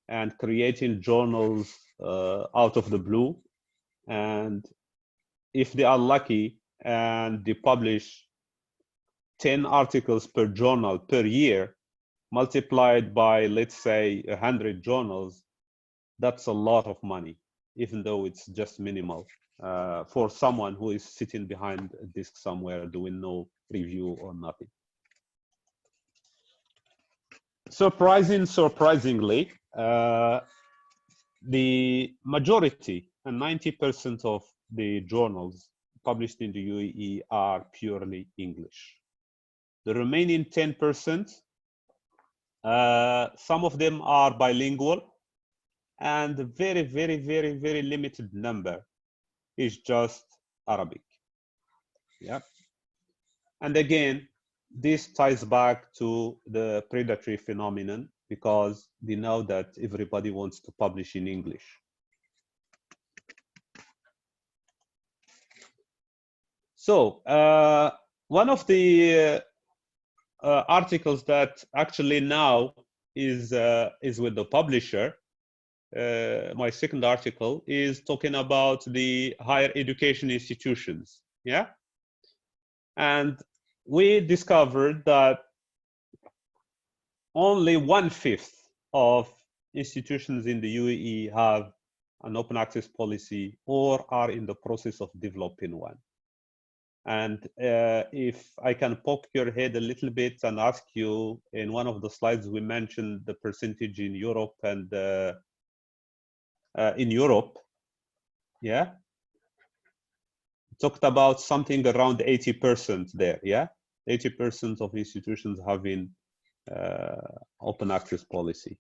S1: and creating journals out of the blue. And if they are lucky and they publish 10 articles per journal per year, multiplied by, let's say, 100 journals, that's a lot of money, even though it's just minimal for someone who is sitting behind a desk somewhere doing no review or nothing. Surprisingly, the majority, and 90% of the journals published in the UAE are purely English. The remaining 10%, some of them are bilingual, and a very, very, very, very limited number is just Arabic. Yeah. And again, this ties back to the predatory phenomenon, because they know that everybody wants to publish in English. So one of the articles that actually now is with the publisher, my second article, is talking about the higher education institutions. Yeah. And we discovered that only 1/5 of institutions in the UAE have an open access policy or are in the process of developing one. And if I can poke your head a little bit and ask you, in one of the slides we mentioned the percentage in Europe and in Europe, yeah, talked about something around 80% there, yeah, 80% of institutions having open access policy.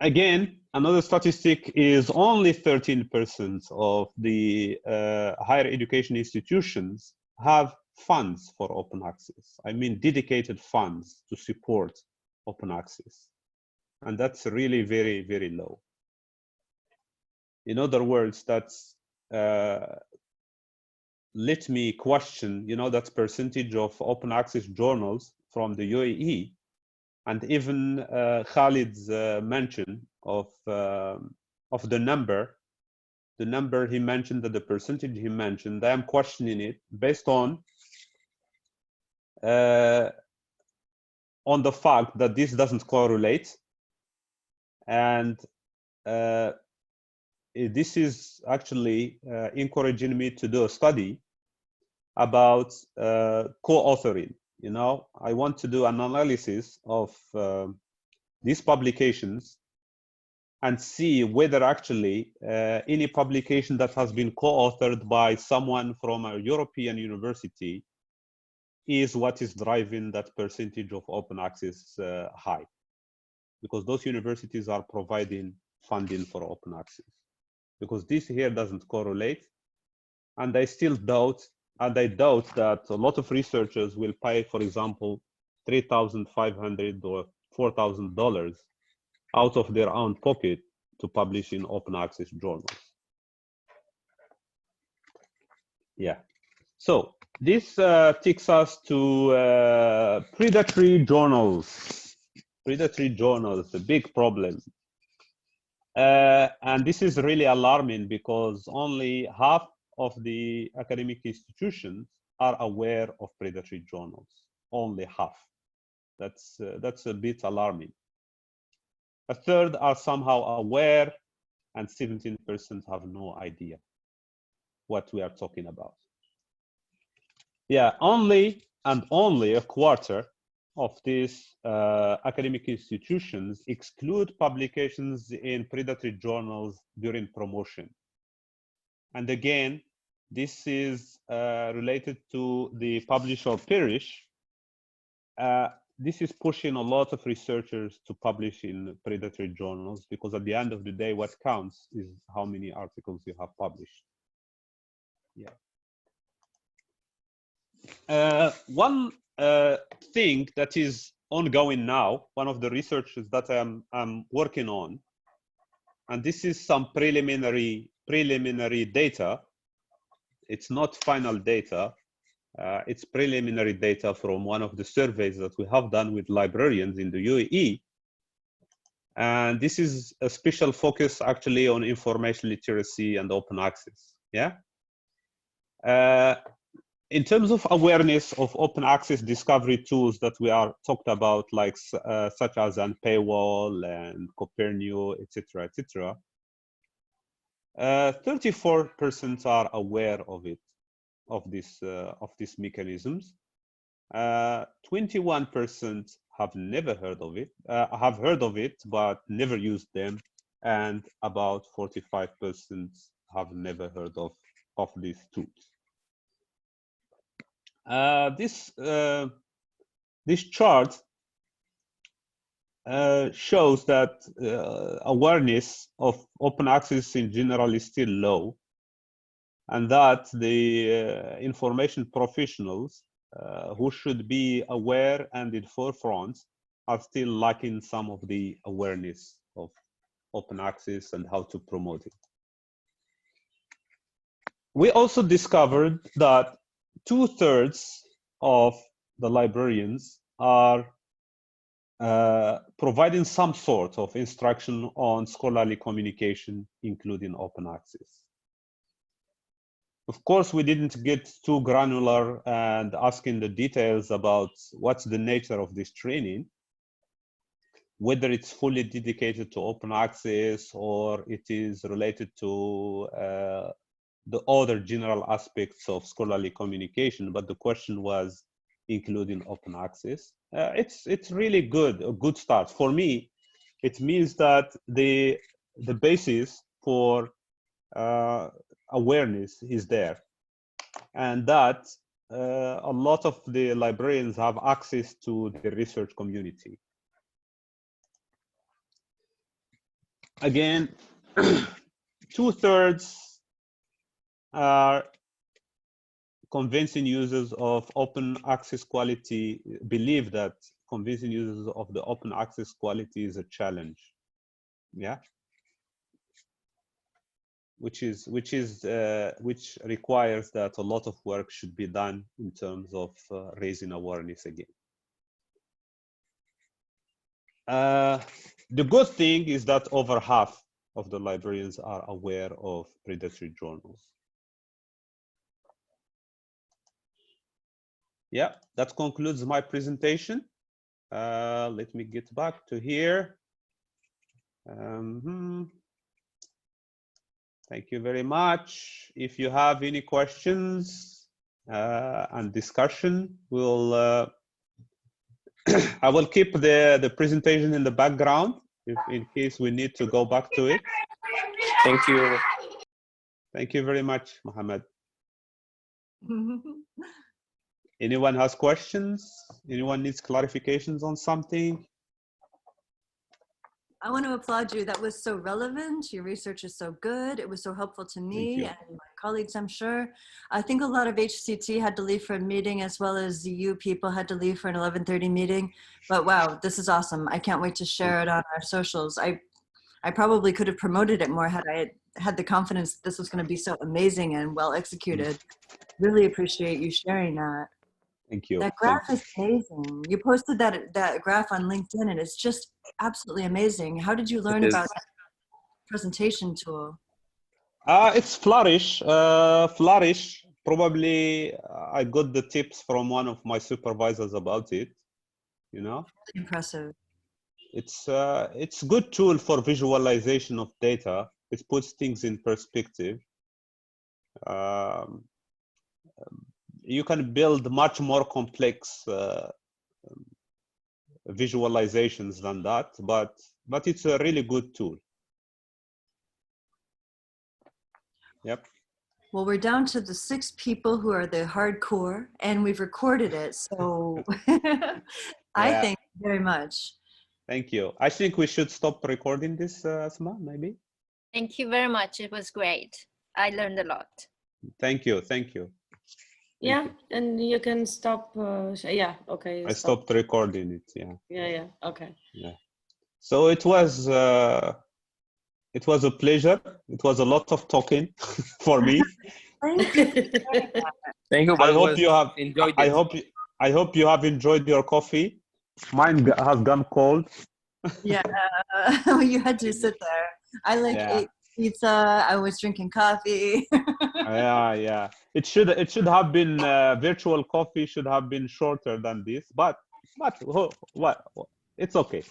S1: Again, another statistic is only 13% of the higher education institutions have funds for open access. I mean, dedicated funds to support open access. And that's really very, very low. In other words, that's let me question, you know, that percentage of open access journals from the UAE, and even Khalid's mention of the number he mentioned, that the percentage he mentioned, I am questioning it based on the fact that this doesn't correlate, and this is actually encouraging me to do a study about co-authoring. You know, I want to do an analysis of these publications and see whether actually any publication that has been co-authored by someone from a European university is what is driving that percentage of open access high, because those universities are providing funding for open access. Because this here doesn't correlate, and I still doubt, and I doubt that a lot of researchers will pay, for example, $3,500 or $4,000 out of their own pocket to publish in open access journals. Yeah. So this takes us to predatory journals. Predatory journals, a big problem. And this is really alarming because only half of the academic institutions are aware of predatory journals. Only half. That's a bit alarming. A third are somehow aware, and 17% have no idea what we are talking about. Yeah, only a quarter of these academic institutions exclude publications in predatory journals during promotion. And again, this is related to the publish or perish. This is pushing a lot of researchers to publish in predatory journals, because at the end of the day, what counts is how many articles you have published. Yeah. One thing that is ongoing now, one of the researches that I'm working on, and this is some preliminary data. It's not final data. It's preliminary data from one of the surveys that we have done with librarians in the UAE. And this is a special focus actually on information literacy and open access. Yeah. In terms of awareness of open access discovery tools that we are talked about, like such as an Paywall and Copernio, etc., etc., 34% are aware of it, of these mechanisms. 21% have never heard of it, have heard of it but never used them, and about 45% have never heard of these tools. This chart shows that awareness of open access in general is still low, and that the information professionals who should be aware and in forefront are still lacking some of the awareness of open access and how to promote it. We also discovered that 2/3 of the librarians are providing some sort of instruction on scholarly communication, including open access. Of course, we didn't get too granular and asking the details about what's the nature of this training, whether it's fully dedicated to open access or it is related to the other general aspects of scholarly communication, but the question was including open access. It's really good, a good start. For me, it means that the basis for awareness is there, and that a lot of the librarians have access to the research community. Again, 2/3 are convincing users of open access quality, believe that convincing users of the open access quality is a challenge. Yeah. Which requires that a lot of work should be done in terms of raising awareness again. The good thing is that over half of the librarians are aware of predatory journals. Yeah, that concludes my presentation. Let me get back to here. Thank you very much. If you have any questions and discussion, we'll I will keep the presentation in the background if in case we need to go back to it.
S4: Thank you.
S1: Thank you very much, Mohamed. Anyone has questions? Anyone needs clarifications on something?
S3: I want to applaud you. That was so relevant. Your research is so good. It was so helpful to me and my colleagues, I'm sure. I think a lot of HCT had to leave for a meeting, as well as the U people had to leave for an 11:30 meeting. But wow, this is awesome. I can't wait to share it on our socials. I probably could have promoted it more had I had the confidence that this was going to be so amazing and well executed. Really appreciate you sharing that.
S1: Thank you.
S3: That graph is amazing. You posted that graph on LinkedIn, and it's just absolutely amazing. How did you learn about that presentation tool?
S1: It's Flourish. Flourish. Probably I got the tips from one of my supervisors about it. You know,
S3: Impressive.
S1: it's a good tool for visualization of data. It puts things in perspective. You can build much more complex visualizations than that, but it's a really good tool. Yep.
S3: Well, we're down to the 6 people who are the hardcore, and we've recorded it. So I thank you very much.
S1: Thank you. I think we should stop recording this, Asma, maybe.
S6: Thank you very much. It was great. I learned a lot.
S1: Thank you. Thank you.
S2: Yeah, and you can stop. Yeah, okay.
S1: I stopped recording it. Yeah.
S2: Yeah. Okay.
S1: Yeah. So it was a pleasure. It was a lot of talking for me.
S3: Thank you.
S4: Thank you.
S1: I hope you have
S4: enjoyed it.
S1: I hope you have enjoyed your coffee. Mine has gone cold.
S3: Yeah, you had to sit there. I ate pizza. I was drinking coffee.
S1: Yeah. It should have been virtual coffee should have been shorter than this, but what? It's okay.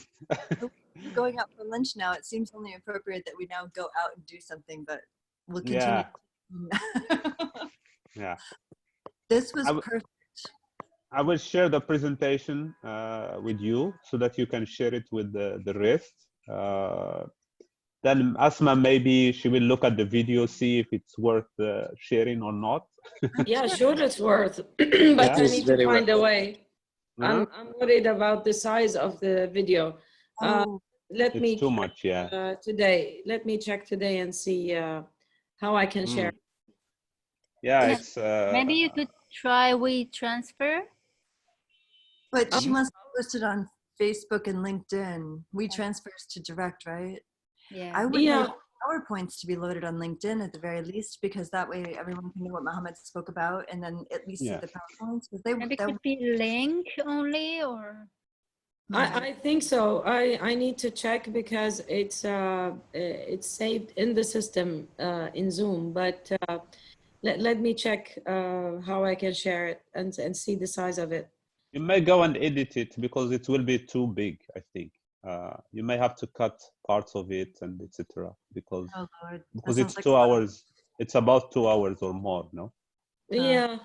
S3: Going out for lunch now, it seems only appropriate that we now go out and do something, but we'll continue.
S1: Yeah.
S3: This was perfect.
S1: I will share the presentation with you so that you can share it with the rest. Then Asma, maybe she will look at the video, see if it's worth sharing or not.
S2: Yeah, sure, it's worth, but I need to find a way. I'm worried about the size of the video. Let me
S1: too much,
S2: today. Let me check today and see how I can share.
S1: Yeah, it's
S6: maybe you could try WeTransfer.
S3: But she must post it on Facebook and LinkedIn. WeTransfer to direct, right?
S6: Yeah.
S3: I would like PowerPoints to be loaded on LinkedIn at the very least, because that way everyone can know what Mohamed spoke about, and then at least see the PowerPoints.
S6: Maybe it could be link only, or
S2: I think so. I need to check because it's saved in the system in Zoom, but let me check how I can share it and see the size of it.
S1: You may go and edit it because it will be too big, I think. You may have to cut parts of it and etc. because it's 2 hours. It's about 2 hours or more, no?
S2: Yeah,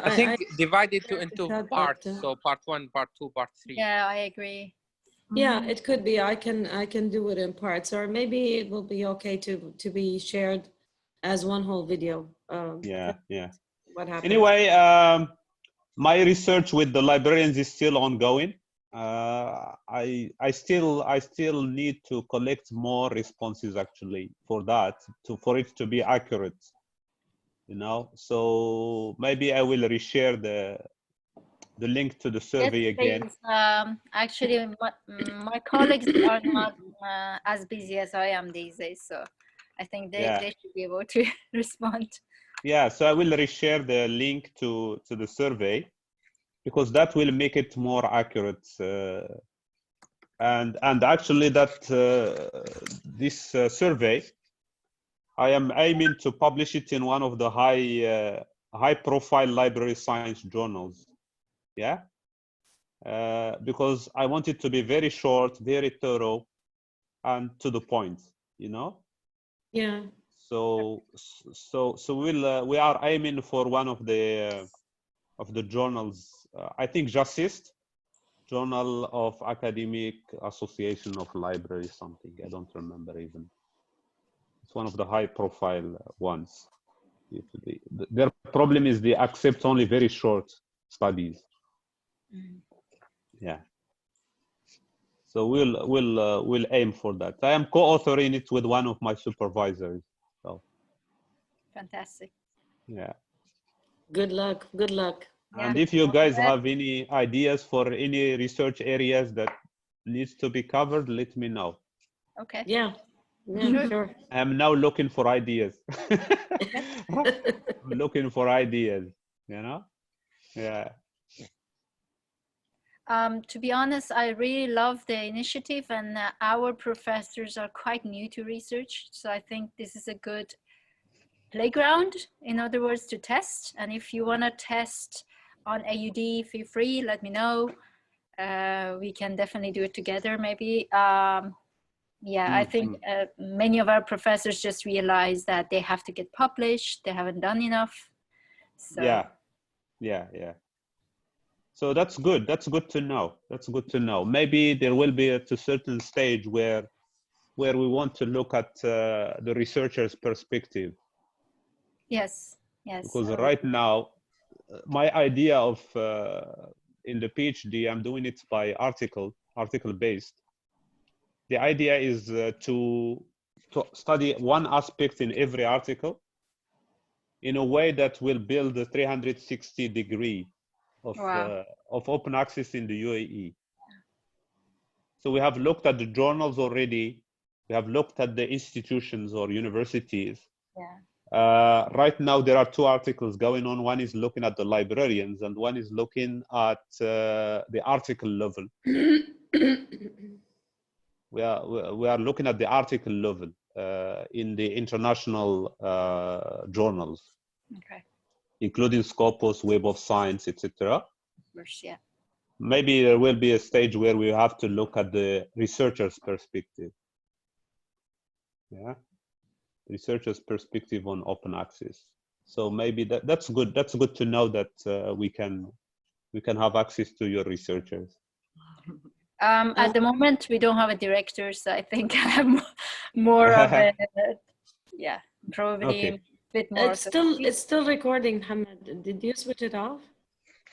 S4: I think divide it into parts. So part 1, part 2, part 3.
S6: Yeah, I agree.
S2: Yeah, it could be. I can do it in parts, or maybe it will be okay to be shared as one whole video.
S1: Yeah.
S2: What happened?
S1: Anyway, my research with the librarians is still ongoing. I still need to collect more responses actually for that, for it to be accurate, you know. So maybe I will reshare the link to the survey again.
S6: Actually, my colleagues are not as busy as I am these days, so I think they should be able to respond.
S1: Yeah, so I will reshare the link to the survey, because that will make it more accurate. And actually that this survey, I am aiming to publish it in one of the high profile library science journals. Yeah. Because I want it to be very short, very thorough, and to the point, you know.
S2: Yeah.
S1: So we are aiming for one of the journals. I think JASIST, Journal of Academic Association of Library, something. I don't remember even. It's one of the high-profile ones. Their problem is they accept only very short studies. Yeah. So we'll aim for that. I am co-authoring it with one of my supervisors. So
S6: Fantastic.
S1: yeah.
S2: Good luck. Good luck.
S1: And
S6: Yeah.
S1: if you guys have any ideas for any research areas that needs to be covered, let me know.
S6: Okay.
S2: Yeah. Yeah, sure.
S1: I am now looking for ideas. I'm looking for ideas, you know? Yeah.
S6: To be honest, I really love the initiative, and our professors are quite new to research. So I think this is a good playground, in other words, to test. And if you want to test on AUD, feel free, let me know. We can definitely do it together, maybe. Yeah, I think many of our professors just realize that they have to get published. They haven't done enough. So.
S1: Yeah. So that's good. That's good to know. That's good to know. Maybe there will be at a certain stage where we want to look at the researcher's perspective.
S6: Yes.
S1: Because right now, my idea of in the PhD, I'm doing it by article based. The idea is to study one aspect in every article in a way that will build a 360-degree of open access in the UAE. So we have looked at the journals already. We have looked at the institutions or universities.
S6: Yeah.
S1: Right now, there are two articles going on. One is looking at the librarians, and one is looking at the article level. We are looking at the article level in the international journals, including Scopus, Web of Science, etc.
S6: Yeah.
S1: Maybe there will be a stage where we have to look at the researcher's perspective. Yeah, researcher's perspective on open access. So maybe that's good. That's good to know that we can have access to your researchers.
S6: At the moment, we don't have a director, so I think I have more of a, yeah, probably a bit more.
S2: It's still recording, Mohamed. Did you switch it off?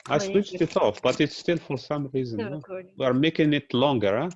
S1: I switched it off, but it's still for some reason.
S6: Still recording.
S1: We are making it longer, huh?